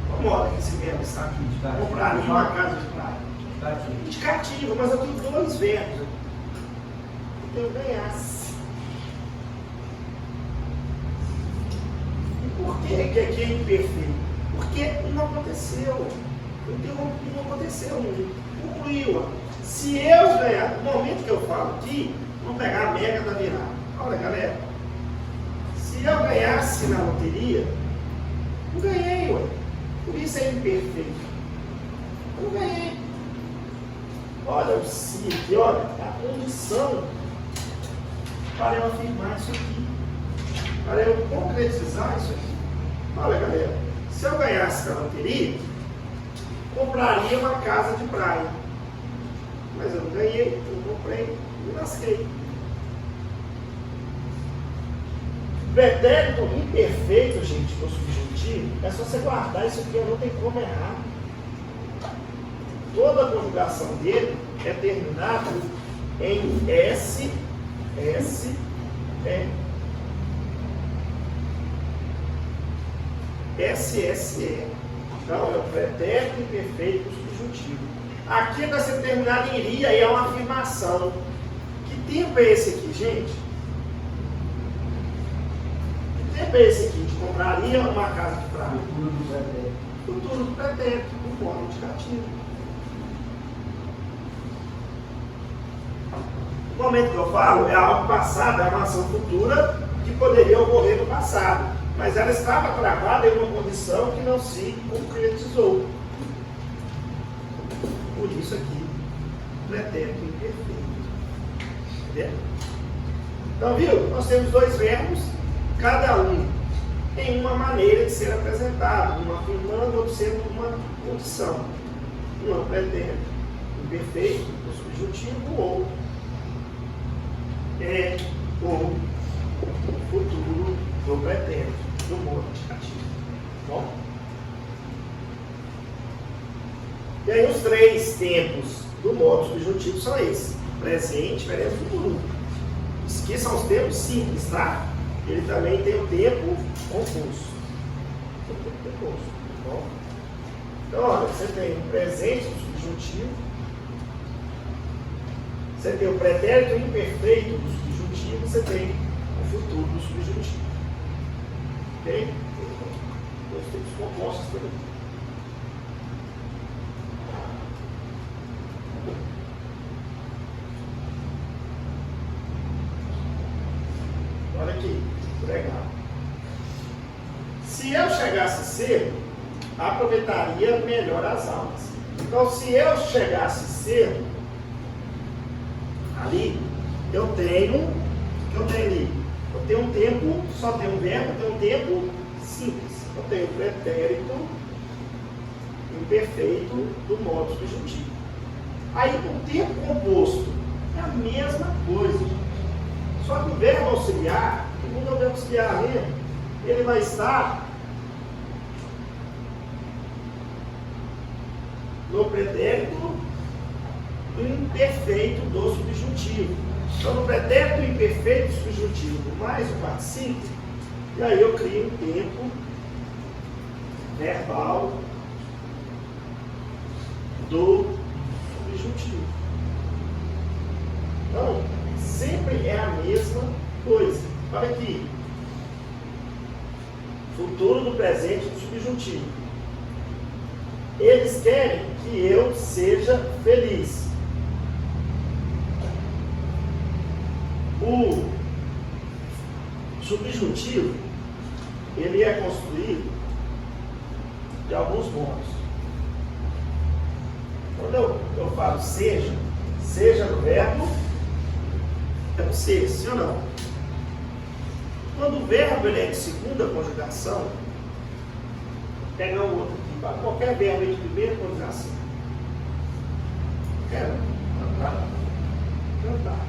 Qual modo que esse verbo está aqui? Compraria uma casa de praia. Indicativo, mas eu tenho dois verbos. Eu tenho ganhasse. E por que aqui é imperfeito? Porque não aconteceu. Não aconteceu, não concluiu. Se eu ganhar, no momento que eu falo aqui, vamos pegar a mega da virada. Olha, galera. Se eu ganhasse na loteria, não ganhei, ué. Por isso é imperfeito. Eu não ganhei. Olha o se aqui, olha, a condição para eu afirmar isso aqui, para eu concretizar isso aqui. Olha, galera, se eu ganhasse na loteria, compraria uma casa de praia. Mas eu não ganhei, eu comprei, me lasquei. Pretérito imperfeito, gente, no subjuntivo, é só você guardar isso aqui, não tem como errar. Toda a conjugação dele é terminada em S, S, E. SSE. Então, é o pretérito imperfeito subjuntivo. Aqui vai ser terminado em iria e é uma afirmação. Que tempo é esse aqui, gente? Que tempo é esse aqui? De compraria uma casa de praia? Futuro do pretérito. Futuro do pretérito, com forma indicativa. O momento que eu falo é algo passado, é uma ação futura que poderia ocorrer no passado, mas ela estava travada em uma condição que não se concretizou. Por isso aqui, pretérito imperfeito. Entendeu? Então, viu? Nós temos dois verbos, cada um tem uma maneira de ser apresentado, um afirmando, outro sendo uma condição. Um é o pretérito imperfeito, o subjuntivo, ou é ou futuro do pretérito, do modo indicativo. Bom? E aí os três tempos do modo subjuntivo são esses: presente, presente e futuro. Que são os tempos simples, tá? Ele também tem o tempo composto. Bom? Então, olha, você tem o presente do subjuntivo, você tem o pretérito imperfeito do subjuntivo, você tem o futuro do subjuntivo. Ok? Dois tempos compostos também. Olha aqui, legal. Se eu chegasse cedo, aproveitaria melhor as aulas. Então, se eu chegasse cedo, ali, eu tenho ali? Eu tenho um tempo, só tenho um verbo, eu tenho um tempo simples. Eu tenho o pretérito imperfeito do modo subjuntivo. Aí, o tempo composto é a mesma coisa. Só que o verbo auxiliar, o mundo é o verbo auxiliar mesmo, ele vai estar no pretérito imperfeito do subjuntivo. Então, no pretérito imperfeito do subjuntivo mais o particípio, e aí eu crio um tempo verbal do subjuntivo. Então, sempre é a mesma coisa. Olha aqui. Futuro do presente do subjuntivo. Eles querem que eu seja feliz. O subjuntivo, ele é construído de alguns modos. Quando eu falo seja no verbo, é o ser, sim ou não? Quando o verbo ele é de segunda conjugação, pega o outro aqui, qualquer verbo de primeira conjugação. Quero cantar. Cantar.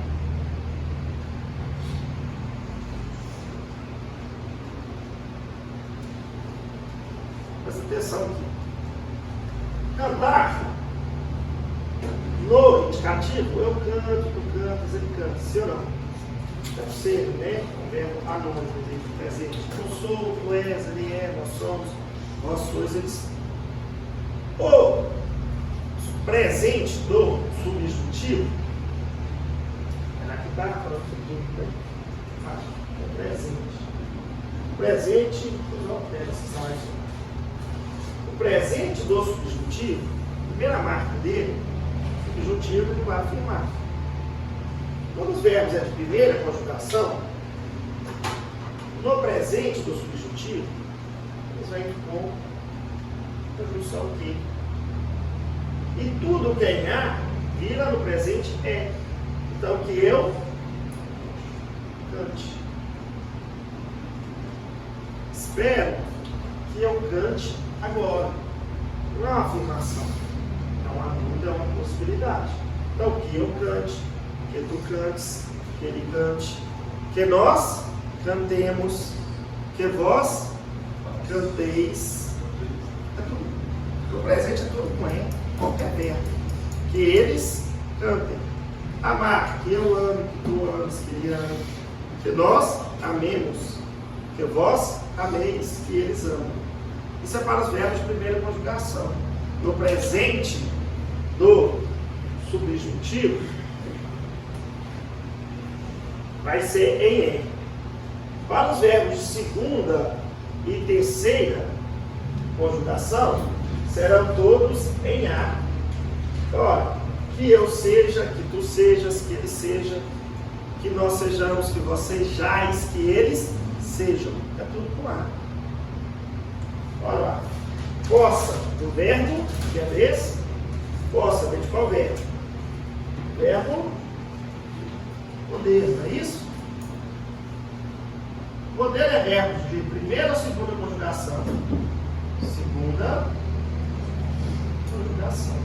Presta atenção aqui. Cantar, no indicativo, eu canto, tu cantas, ele canta, sim ou não? Deve ser, né? O verbo anônimo presente. Eu sou, tu és, ele é, nós somos, vós sois, eles. O presente do subjuntivo, aqui está falando futuro, né? O presente. O presente, não pega essa slide. O presente do subjuntivo, a primeira marca dele, o subjuntivo ele vai afirmar. Quando os verbos é de primeira conjugação, no presente do subjuntivo, eles vêm com conjunção que. E tudo que é em A vira no presente é. Então, que eu cante. Espero que eu cante agora. Não é uma afirmação. É uma dúvida, é uma possibilidade. Então, que eu cante, que tu cantes, que ele cante, que nós cantemos, que vós canteis. É tudo. O presente é tudo com E, qualquer verbo. Que eles cantem. Amar, que eu ame, que tu ames, que ele ame. Que nós amemos, que vós ameis, que eles amam. Isso é para os verbos de primeira conjugação. No presente do subjuntivo, vai ser em E. Para os verbos de segunda e terceira conjugação, serão todos em A. Ora, que eu seja, que tu sejas, que ele seja, que nós sejamos, que vós sejais, que eles sejam. É tudo com A. Olha lá. Possa, do verbo, que é esse. Possa, vem de qual verbo? Verbo poder, não é isso? Poder é verbo de primeira ou segunda conjugação? Segunda conjugação.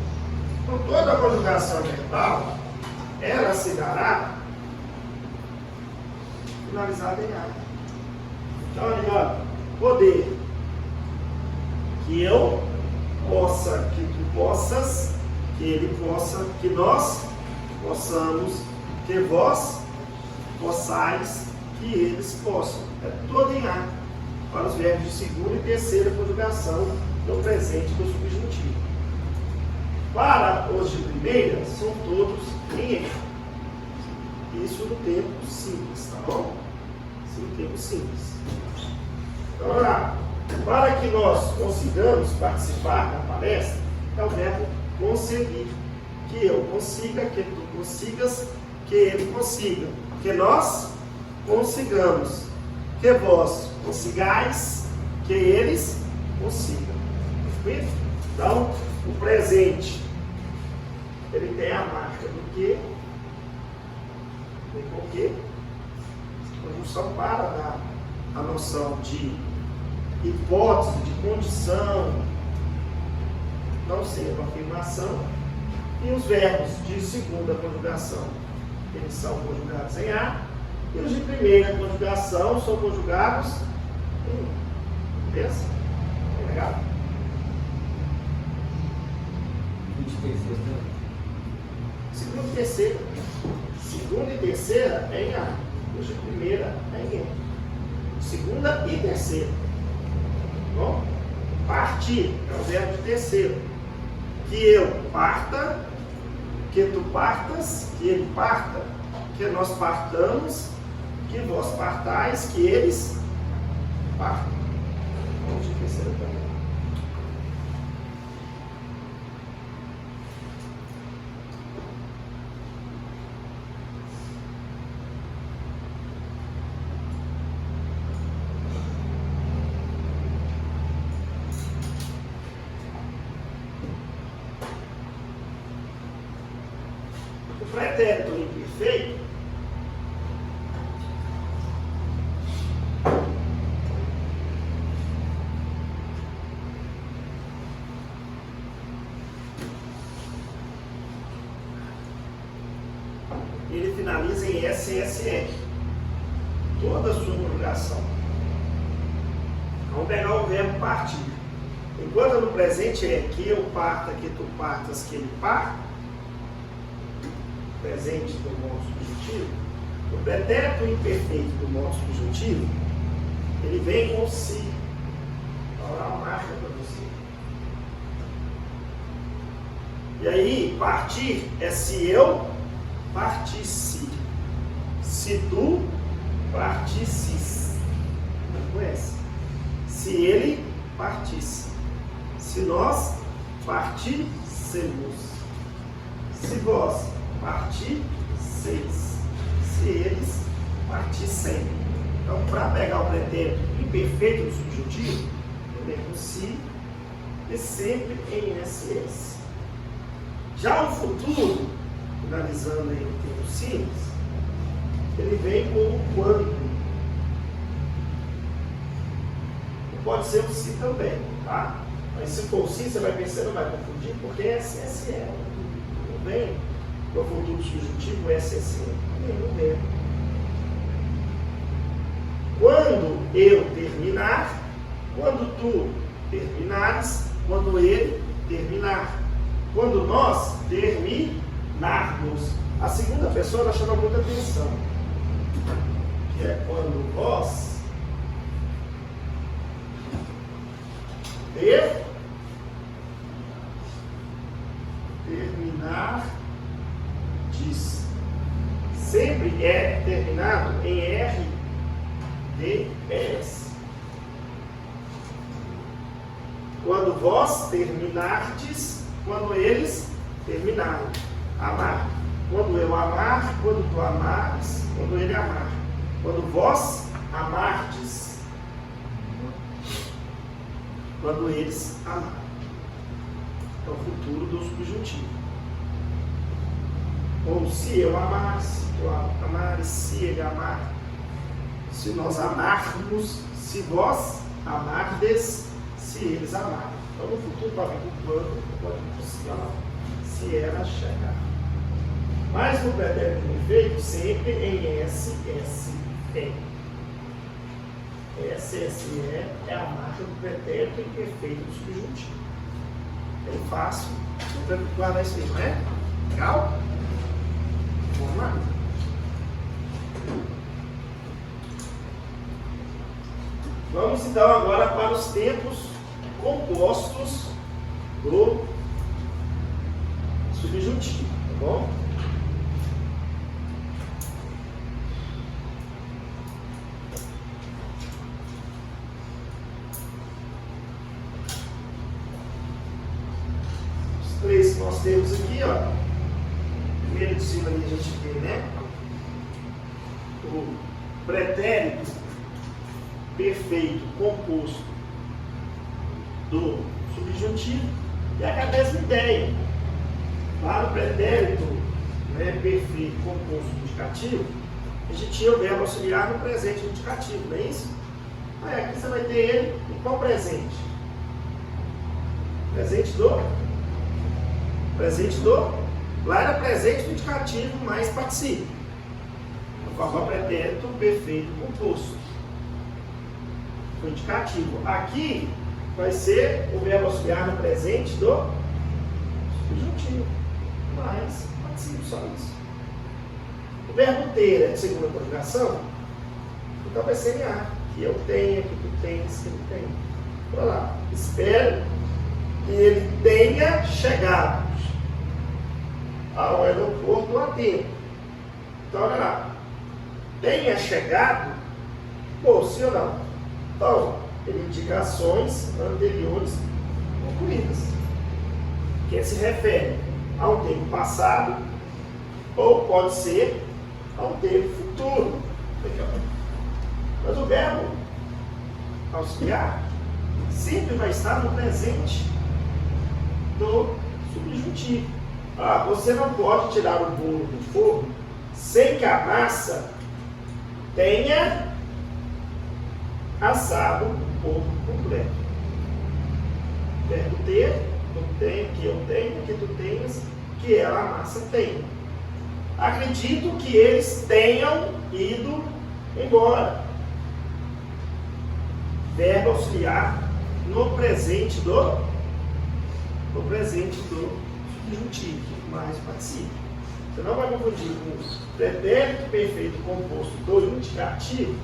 Então, toda conjugação verbal, ela se dará finalizado em A. Então, ali, olha, poder. Que eu possa, que tu possas, que ele possa, que nós possamos, que vós possais, que eles possam. É todo em A, para os verbos de segunda e terceira conjugação no presente do subjuntivo. Para os de primeira, são todos em E. Isso no tempo simples, tá bom? Isso no tempo simples. Então, olha lá. Para que nós consigamos participar da palestra, é o verbo conseguir. Que eu consiga, que tu consigas, que ele consiga. Que nós consigamos. Que vós consigais, que eles consigam. Perfeito? Então, o presente, ele tem a marca do que, tem com que, conjunção para dar a noção de hipótese, de condição, não sendo afirmação, e os verbos de segunda conjugação, eles são conjugados em A, e os de primeira conjugação são conjugados em I. Pensa? É legal? Segunda e terceira. Segunda e terceira é em A. Os de primeira é em E. Segunda e terceira. Bom, partir é o verbo de terceiro. Que eu parta, que tu partas, que ele parta, que nós partamos, que vós partais, que eles partam. Vamos de terceira também. O pretérito imperfeito ele finaliza em SSR. Toda a sua conjugação. Vamos pegar o verbo partir. Enquanto no presente é que eu parta, que tu partas, que ele parta, presente do modo subjuntivo, o pretérito imperfeito do modo subjuntivo, ele vem com si. Vou dar uma marca para você. E aí, partir é se eu partisse, se tu partisses. Não conhece? Se ele partisse, se nós partíssemos, se vós partisseis, se eles partissem. Então, para pegar o pretérito imperfeito do subjuntivo, ele é com si e sempre em SS. Já o futuro, finalizando em termos simples, ele vem com o quando. Pode ser o se também, tá? Mas se for o se, você vai pensar, não vai confundir, porque é SSL. Não vem no futuro subjuntivo SSL. Não vem. Quando eu terminar, quando tu terminares, quando ele terminar, quando nós terminarmos. A segunda pessoa ela chama muita atenção, que é quando vós terminar diz. Sempre é terminado em RDS. Quando vós terminardes, quando eles terminarem. Amar. Quando eu amar, quando tu amares, quando ele amar. Quando vós amardes, quando eles amarem. É o futuro do subjuntivo. Ou se eu amar, se tu amares, se ele amar. Se nós amarmos, se vós amardes, se eles amarem. Então no futuro vai vir com quando, pode se ela chegar. Mas no pretérito imperfeito, sempre em SS. tem. SSE é a marca do pretérito imperfeito do subjuntivo. Bem fácil. Vou guardar isso aí, não é? Legal? Vamos lá. Vamos então agora para os tempos compostos do subjuntivo, tá bom? Os três que nós temos aqui, ó. Primeiro de cima ali a gente vê, né? O pretérito perfeito composto do subjuntivo e a mesma ideia. Lá no pretérito, né, perfeito composto do indicativo, a gente tinha o verbo auxiliar no presente do indicativo, não é isso? Aí aqui você vai ter ele em qual presente? Presente do. Lá era presente do indicativo mais particípio. O pretérito perfeito composto. O indicativo. Aqui vai ser o verbo auxiliar no presente do subjuntivo. Mas participo, só isso. O verbo ter é de segunda conjugação, então vai ser NA. Que eu tenho, que tu tens, que ele tem. Olha lá. Espero que ele tenha chegado ao aeroporto a tempo. Então, olha lá. Tenha chegado, ou sim ou não. Então, ele indica ações anteriores concluídas, que se refere a um tempo passado ou pode ser a um tempo futuro. Mas o verbo auxiliar sempre vai estar no presente do subjuntivo. Você não pode tirar o bolo do forno sem que a massa tenha assado por completo. Verbo ter, tu tem, que eu tenho, que tu tenhas, que ela, a massa, tem. Acredito que eles tenham ido embora. Verbo auxiliar no presente do subjuntivo, mais participo. Você não vai confundir com o pretérito perfeito composto do indicativo.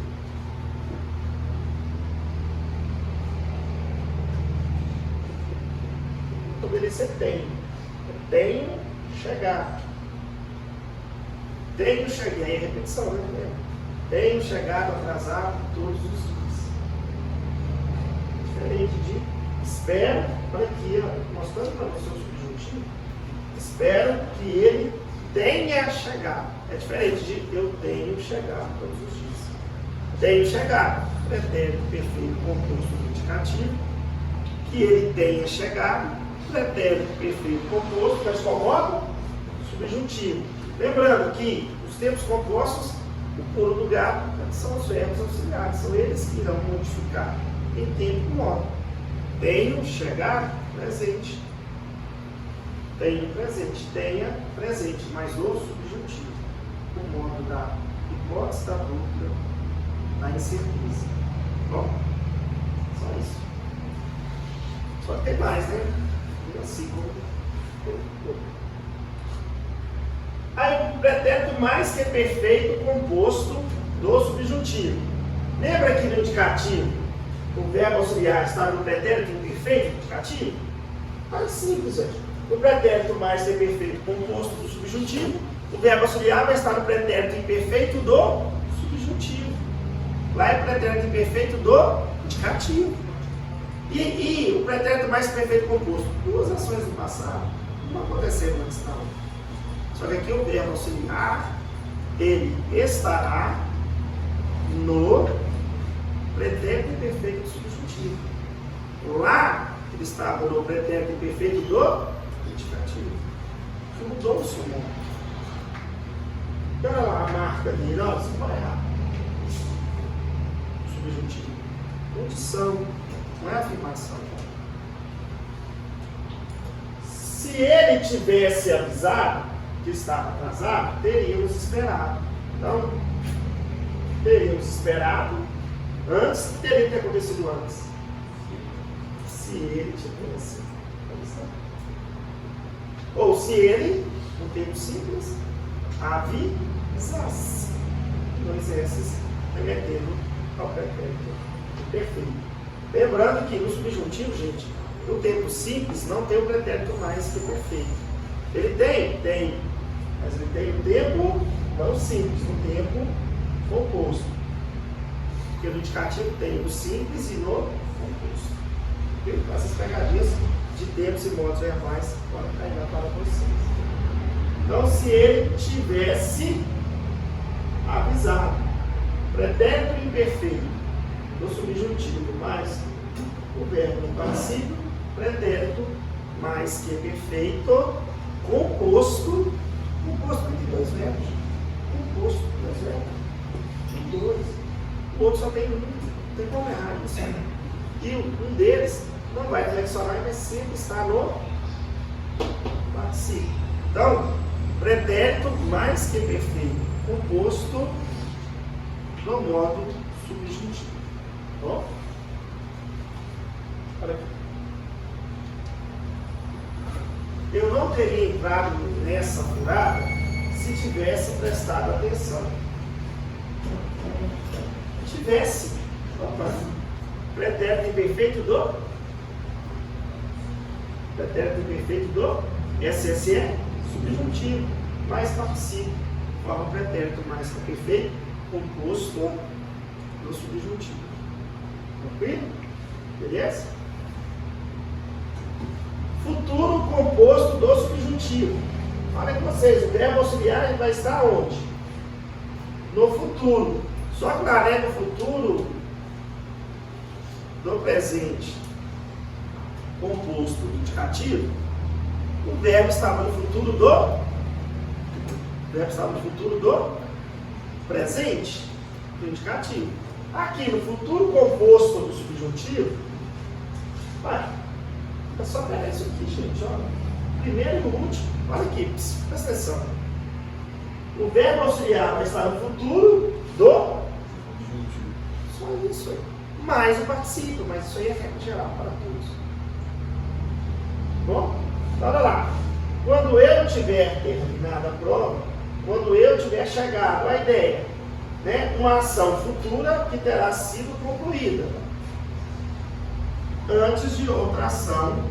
Obedecer tenho. Tenho chegado. Tenho chegado. É repetição, né? Tenho chegado atrasado todos os dias. Diferente de espero, olha aqui, ó, mostrando para você o subjuntivo. Espero que ele tenha chegado. É diferente de eu tenho chegado todos os dias. Tenho chegado. Pretérito perfeito composto do indicativo. Que ele tenha chegado. Pretérito perfeito composto, mas qual modo? Subjuntivo. Lembrando que os tempos compostos, o pulo do gato, são os verbos auxiliares. São eles que irão modificar em tempo e modo. Tenho chegado, presente. Tenho presente. Tenha presente, mas o subjuntivo. O modo da hipótese, da dúvida, da incerteza. Bom, só isso. Só que tem mais, né? Assim como. Aí o pretérito mais que perfeito composto do subjuntivo. Lembra que no indicativo o verbo auxiliar está no pretérito imperfeito indicativo? Mais simples, gente. O pretérito mais que perfeito composto do subjuntivo, o verbo auxiliar vai estar no pretérito imperfeito do subjuntivo. Lá é pretérito imperfeito do indicativo. E o pretérito mais perfeito composto, duas ações do passado, não aconteceram antes não. Só que aqui o verbo auxiliar, ele estará no pretérito imperfeito subjuntivo. Lá, ele estava no pretérito imperfeito do indicativo. Que mudou o seu nome. Olha lá a marca dele, olha, você vai errar. Subjuntivo. Condição. Não é afirmação. Se ele tivesse avisado que estava atrasado, teríamos esperado. Então, teríamos esperado antes, que teria que ter acontecido antes. Se ele tivesse. Ou se ele, no tempo simples, avisasse. Dois S's remetendo ao pretérito perfeito. Lembrando que no subjuntivo, gente, no tempo simples não tem o pretérito mais que perfeito. Ele tem, mas ele tem o tempo não simples, o tempo composto. Porque no indicativo tem no simples e no composto. Então, essas pegadinhas de tempos e modos verbais podem pegar para vocês. Então, se ele tivesse avisado, pretérito imperfeito no subjuntivo mais o verbo no particípio, pretérito mais que perfeito, composto tem dois verbos. Composto, dois verbos. Tem dois. O outro só tem um. Não tem como errar isso. E um deles não vai flexionar e vai sempre estar no particípio. Então, pretérito mais que perfeito, composto no modo subjuntivo. Bom? Olha aqui. Eu não teria entrado nessa furada se tivesse prestado atenção. Tivesse. Opa. Pretérito imperfeito do? Pretérito imperfeito do? SSE subjuntivo, mais particípio. Forma pretérito mais que perfeito, composto no subjuntivo. Tranquilo? Beleza? Futuro composto do subjuntivo. Olha com vocês, o verbo auxiliar ele vai estar onde? No futuro. Só que na regra futuro do presente composto do indicativo, o verbo estava no futuro do? O verbo estava no futuro do presente do indicativo. Aqui no futuro composto do subjuntivo, vai. É só pegar isso aqui, gente, olha. Primeiro e último, olha aqui, presta atenção. O verbo auxiliar vai estar no futuro do? Só isso aí. Mais o particípio, mas isso aí é regra geral para todos. Bom, então olha lá. Quando eu tiver terminado a prova, quando eu tiver chegado à ideia, né, uma ação futura que terá sido concluída antes de outra ação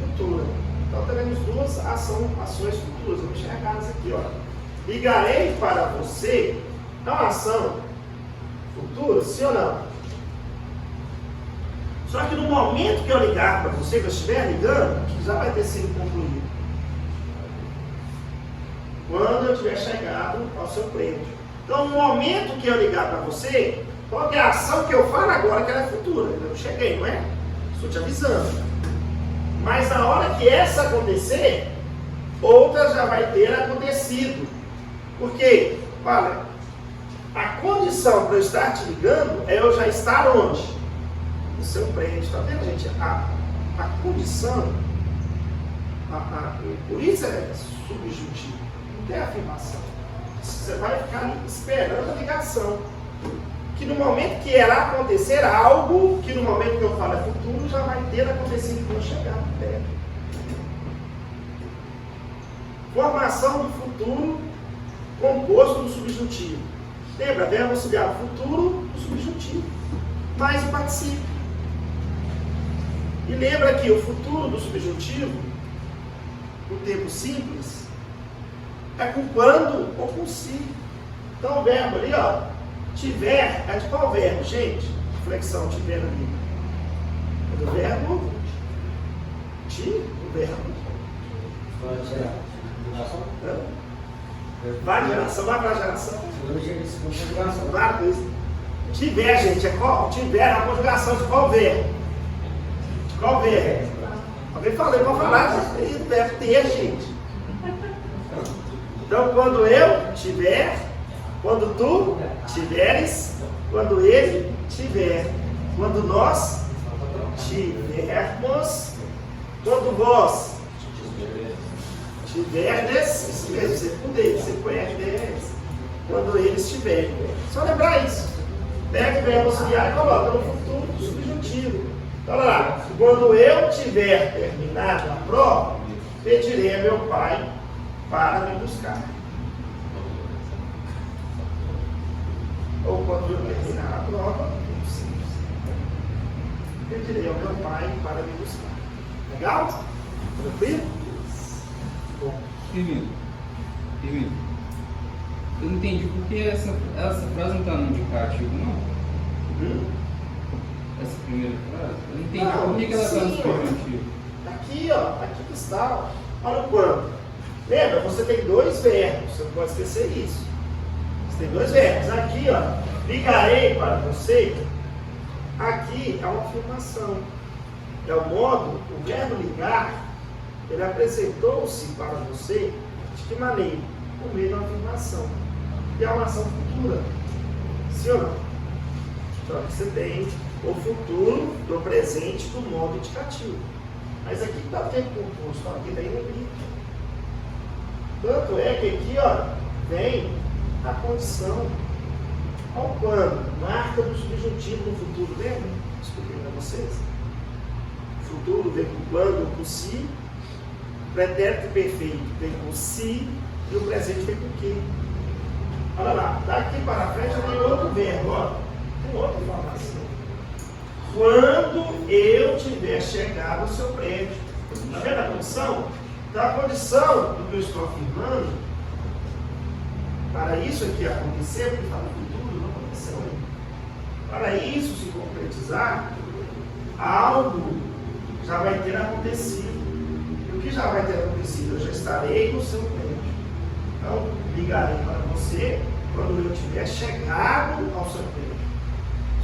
futura. Então teremos duas ações futuras. Vamos enxergar isso aqui, ó. Ligarei para você. É uma ação futura, sim ou não? Só que no momento que eu ligar para você, que eu estiver ligando, já vai ter sido concluído. Quando eu tiver chegado ao seu prêmio. Então, no momento que eu ligar para você, qual é a ação que eu falo agora que ela é futura? Eu cheguei, não é? Estou te avisando. Mas na hora que essa acontecer, outra já vai ter acontecido. Porque, olha, a condição para eu estar te ligando é eu já estar onde? No seu prédio. Está vendo, gente? A condição, por isso é subjuntivo. Não tem afirmação. Você vai ficar esperando a ligação. Que no momento que ela acontecer algo, que no momento que eu falo é futuro, já vai ter acontecido quando chegar no pé. Formação do futuro composto do subjuntivo. Lembra? Verbo auxiliar futuro do subjuntivo. Mais o particípio. E lembra que o futuro do subjuntivo, no tempo simples, é com quando ou com si. Então o verbo ali, ó, tiver, é de qual verbo, gente? Flexão, tiver ali. É do verbo o verbo. Vai geração, vai para a geração. Várias coisas. Tiver, gente, é qual? Tiver a conjugação de qual verbo? De qual verbo? Alguém falou, eu vou falar do verbo ter, gente. Então, quando eu tiver, quando tu tiveres, quando ele tiver, quando nós tivermos, quando vós tiverdes, isso mesmo, você puder, você conhece, quando ele estiver. Só lembrar isso. Pega o verbo auxiliar e coloca no futuro subjuntivo. Então, olha lá. Quando eu tiver terminado a prova, pedirei a meu pai para me buscar. Ou quando eu terminar a prova, pedirei ao meu pai para me buscar. Legal? Tranquilo? Bom. Firmino. Eu não entendi por que essa frase não está no indicativo, não? Essa primeira frase? Eu não entendi por que ela está no subjuntivo. Está aqui, ó. Está aqui que está. Olha o quando. Lembra? Você tem dois verbos. Você não pode esquecer isso. Você tem dois verbos. Aqui, ó. Ligarei para você. Aqui é uma afirmação. É o modo, o verbo ligar, ele apresentou-se para você de que maneira? Por meio de uma afirmação. E é uma ação futura. Sim ou não? Então você tem o futuro do presente do modo indicativo. Mas aqui está o tempo composto, ó, aqui tem um grito. Tanto é que aqui, ó, vem a condição. Olha o quando, marca do subjuntivo no futuro, lembra? Expliquei para vocês. O futuro vem com quando, com si, o pretérito perfeito vem com si e o presente vem com que. Olha lá, daqui para frente tem outro verbo, ó. Tem outra informação. Quando eu tiver chegado ao seu prédio. Está vendo a condição? Então a condição do que eu estou afirmando, para isso aqui acontecer, porque está no futuro, não aconteceu ainda. Para isso se concretizar, algo já vai ter acontecido. E o que já vai ter acontecido? Eu já estarei no seu prédio. Então, ligarei para você quando eu tiver chegado ao seu prédio.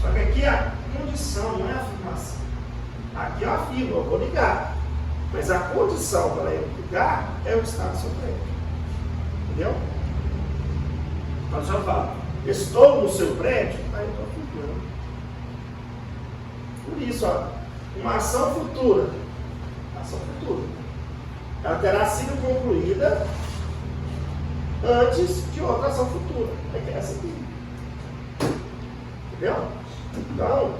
Só que aqui é a condição, não é a afirmação. Aqui eu afirmo, eu vou ligar. Mas a condição para eu ligar é eu estar no seu prédio. Entendeu? Então, se eu falo, estou no seu prédio, aí eu estou afirmando. Por isso, ó, uma ação futura. Ação futura. Ela terá sido concluída antes de outra ação futura. É que é essa aqui. Entendeu? Então,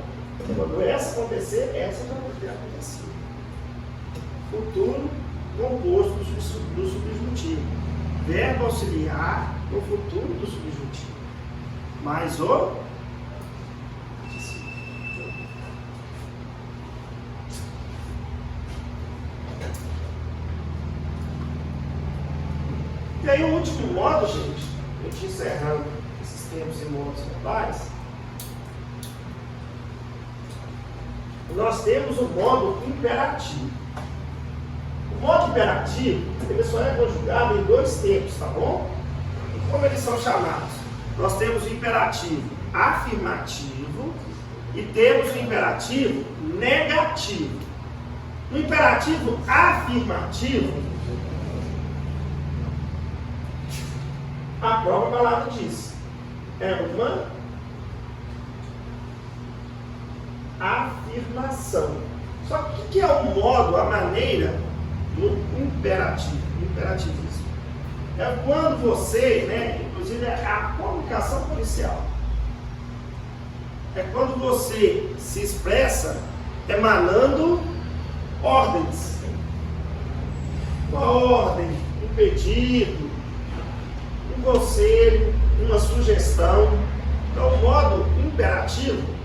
quando essa acontecer, essa já vai ter acontecido. Futuro composto do subjuntivo. Verbo auxiliar no futuro do subjuntivo. Mais o e aí o último modo, gente, a gente encerrando esses tempos e modos verbais, nós temos o modo imperativo. O modo imperativo, ele só é conjugado em dois tempos, tá bom? E como eles são chamados? Nós temos o imperativo afirmativo e temos o imperativo negativo. No imperativo afirmativo, a própria palavra diz, é uma afirmação. Só que o que é o modo, a maneira do imperativo? Imperativismo. É quando você, né, inclusive é a comunicação policial. É quando você se expressa emanando ordens. Uma ordem, um pedido, um conselho, uma sugestão. Então, o modo imperativo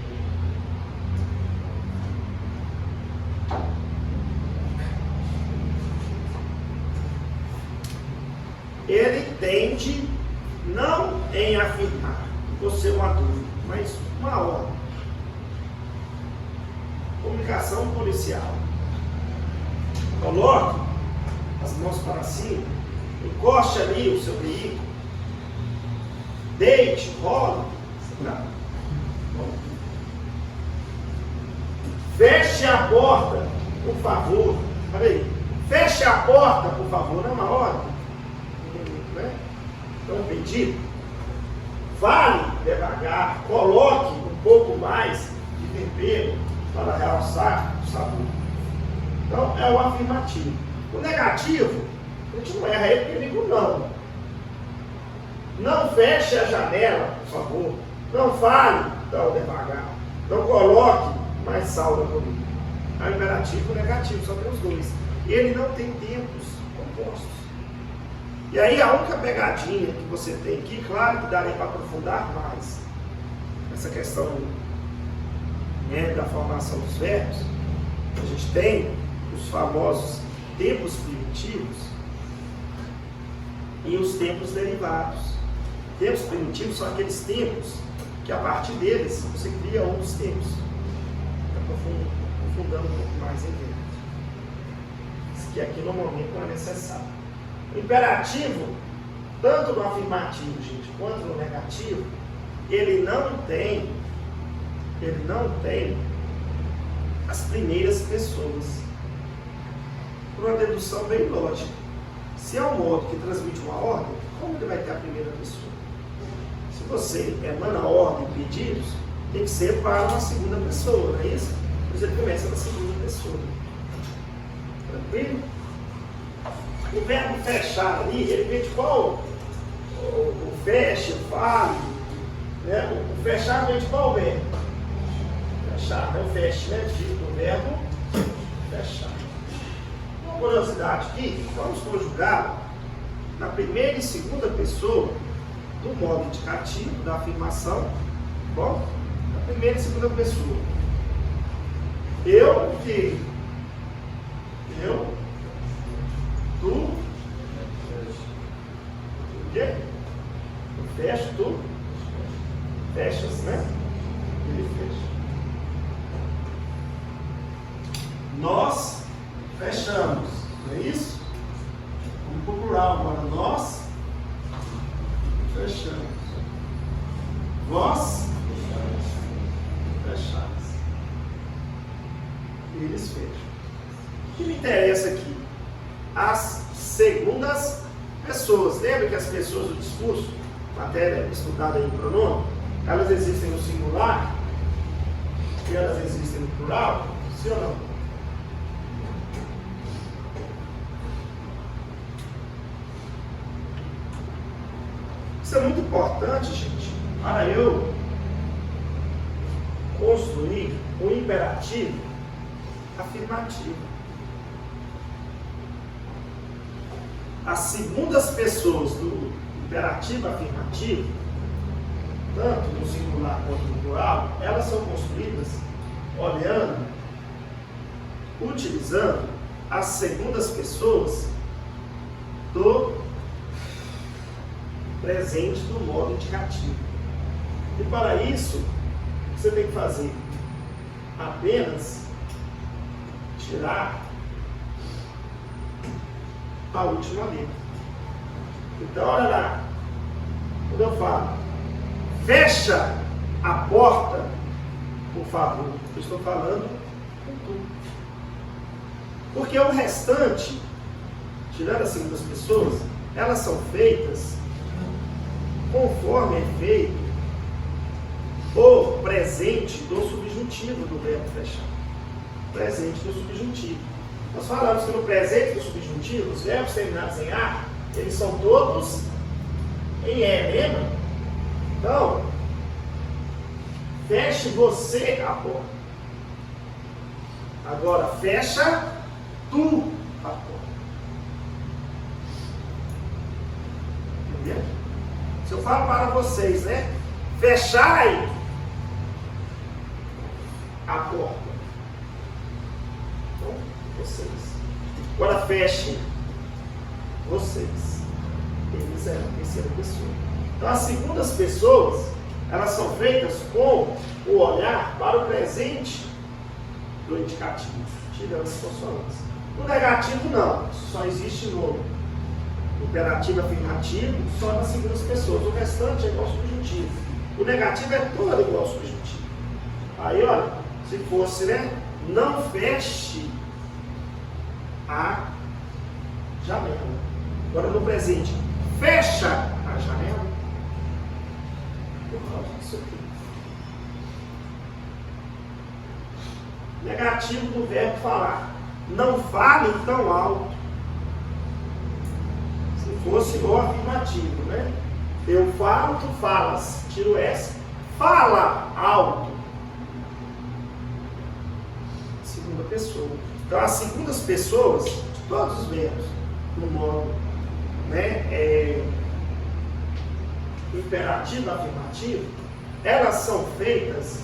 ele tende não em afirmar você é um adulto, mas uma ordem. Comunicação policial. Coloque as mãos para cima, encoste ali o seu veículo, deite, role, feche a porta, por favor. Olha aí, feche a porta, por favor, não é uma ordem? Né? Então, um pedido. Fale devagar, coloque um pouco mais de tempero para realçar o sabor. Então, é o afirmativo. O negativo, a gente não erra ele porque eu digo não. Não feche a janela, por favor. Não fale tão devagar. Não coloque mais sal na comida. É o imperativo e o negativo, só tem os dois. Ele não tem tempos compostos. E aí a única pegadinha que você tem aqui, claro que daria para aprofundar mais essa questão, né, da formação dos verbos. A gente tem os famosos tempos primitivos e os tempos derivados. Tempos primitivos são aqueles tempos que a partir deles você cria outros tempos. Aprofundando um pouco mais em termos. Isso que aqui no momento não é necessário. O imperativo, tanto no afirmativo, gente, quanto no negativo, ele não tem as primeiras pessoas. Por uma dedução bem lógica. Se é um modo que transmite uma ordem, como ele vai ter a primeira pessoa? Se você emana ordem e pedidos, tem que ser para uma segunda pessoa, não é isso? Mas ele começa na segunda pessoa. Tranquilo? O verbo fechar ali, ele vem de qual? O feche, o fale. Né? O fechar vem de qual verbo? Fechar, não feche, né? O verbo fechar. Uma curiosidade aqui, vamos conjugar na primeira e segunda pessoa do modo indicativo da afirmação. Bom, na primeira e segunda pessoa. Eu, que? Eu, tu, o quê? Eu fecho, tu fechas, né? Ele fecha. Nós fechamos, não é isso? Vamos para o plural agora. Nós fechamos. Vós fechamos. Eles fecham. O que me interessa aqui? As segundas pessoas. Lembra que as pessoas do discurso, matéria estudada em pronome, elas existem no singular e elas existem no plural? Sim ou não? Isso é muito importante, gente, para eu construir um imperativo afirmativo. As segundas pessoas do imperativo afirmativo, tanto no singular quanto no plural, elas são construídas olhando, utilizando as segundas pessoas do presente do modo indicativo. E para isso, você tem que fazer apenas tirar a última letra. Então, olha lá. Quando eu falo, fecha a porta, por favor, eu estou falando com tu. Porque o restante, tirando as segundas pessoas, elas são feitas conforme é feito o presente do subjuntivo do verbo fechar. Presente do subjuntivo. Nós falamos que no presente do subjuntivo, os verbos terminados em A, eles são todos em E, lembra? Então, feche você a porta. Agora, fecha tu a porta. Entendeu? Se eu falo para vocês, né? Fechai a porta. Então, vocês. Agora fechem vocês. Eles eram a terceira pessoa. Então, as segundas pessoas, elas são feitas com o olhar para o presente do indicativo, tirando as consoantes. No negativo, não. Só existe no imperativo afirmativo só nas segundas pessoas. O restante é igual ao subjuntivo. O negativo é todo igual ao subjuntivo. Aí, olha, se fosse, né? Não feche a janela. Agora, no presente, fecha a janela. Por causa disso aqui. Negativo do verbo falar. Não fale tão alto. Se fosse o afirmativo, né? Eu falo, tu falas. Tiro S. Fala alto. Segunda pessoa. Então, as segundas pessoas de todos os verbos, no modo, né, imperativo, afirmativo, elas são feitas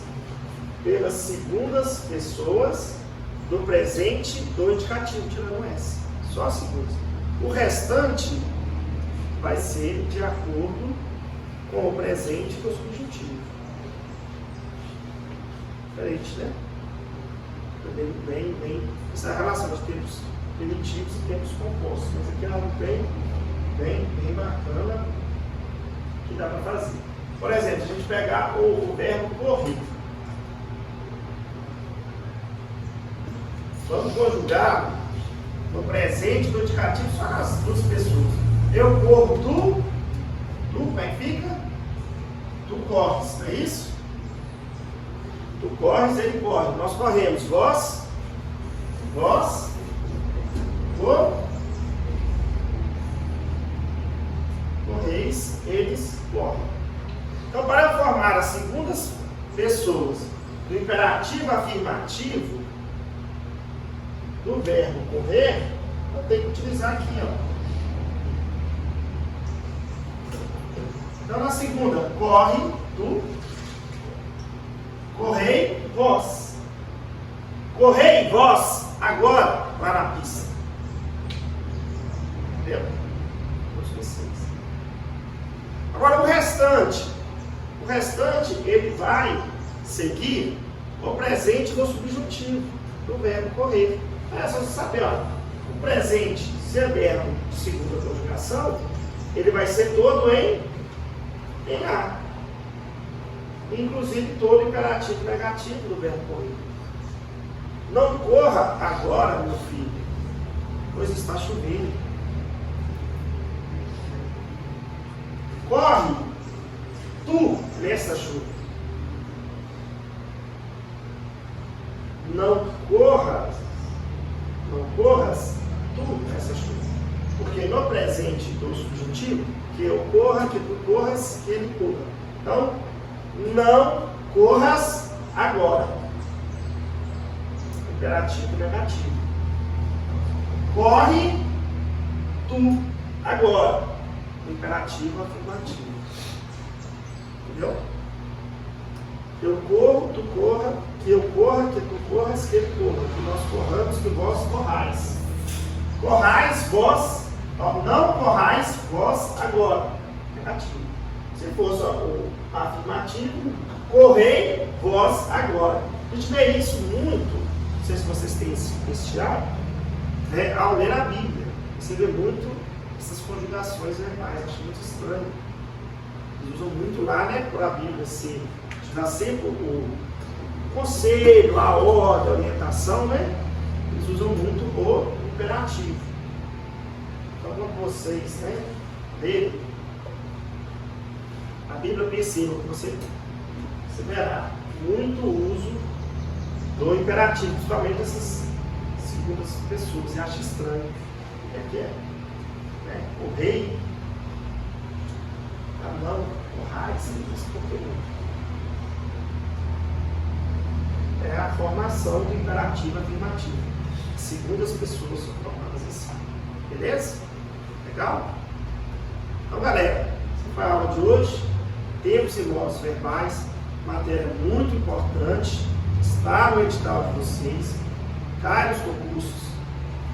pelas segundas pessoas do presente do indicativo, tirando S. Só as segundas. O restante vai ser de acordo com o presente do subjuntivo. Diferente, né? Bem, essa é a relação de tempos primitivos e tempos compostos. Mas aqui é algo bem bacana que dá para fazer. Por exemplo, a gente pegar o verbo correr. Vamos conjugar no presente do indicativo só nas duas pessoas. Eu corro, tu como é que fica? Tu corres, não é isso? Tu corres, ele corre. Nós corremos. Vós, correis, eles correm. Então, para formar as segundas pessoas do imperativo afirmativo do verbo correr, eu tenho que utilizar aqui, ó. Então, na segunda, corre, tu. Correi, vós. Correi, vós, agora, lá na pista. Entendeu? Todos vocês. Agora, o restante, ele vai seguir o presente do subjuntivo do verbo correr. É só você saber, ó, o presente, se é verbo de segunda conjugação, ele vai ser todo em A. Inclusive todo imperativo negativo do verbo correr. Não corra agora, meu filho, pois está chovendo. Corre tu nessa chuva. Não corras tu nessa chuva. Porque no presente do subjuntivo, que eu corra, que tu corras, que ele corra. Então, não corras agora. Imperativo negativo. Corre tu agora. Imperativo afirmativo. Entendeu? Eu corro, tu corra, que eu corra, que tu corras, que ele corra. Que nós corramos, que vós corrais. Corrais, vós. Não corrais, vós agora. Negativo. Se fosse o afirmativo, correi, vós agora. A gente vê isso muito, não sei se vocês têm esse hábito, né, ao ler a Bíblia. Você vê muito essas conjugações verbais, acho muito estranho. Eles usam muito lá, né, para a Bíblia, assim, dá sempre o conselho, a ordem, a orientação, né? Eles usam muito o imperativo. Então, quando vocês, né, lerem a Bíblia, perceba que você verá muito uso do imperativo, principalmente essas segundas pessoas. E acha estranho. O que é? Né? O rei, não, o raiz, é a formação do imperativo afirmativo. Segundas pessoas são formadas assim. Beleza? Legal? Então, galera, essa foi a aula de hoje. Tempos e modos verbais, matéria muito importante, está no edital de vocês, cai nos concursos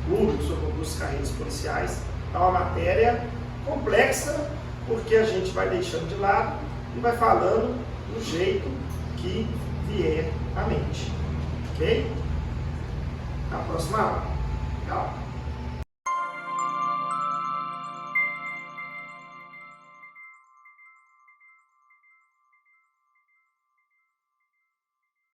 públicos ou concursos de carreiras policiais. É uma matéria complexa, porque a gente vai deixando de lado e vai falando do jeito que vier à mente. Ok? Na próxima aula. Tchau.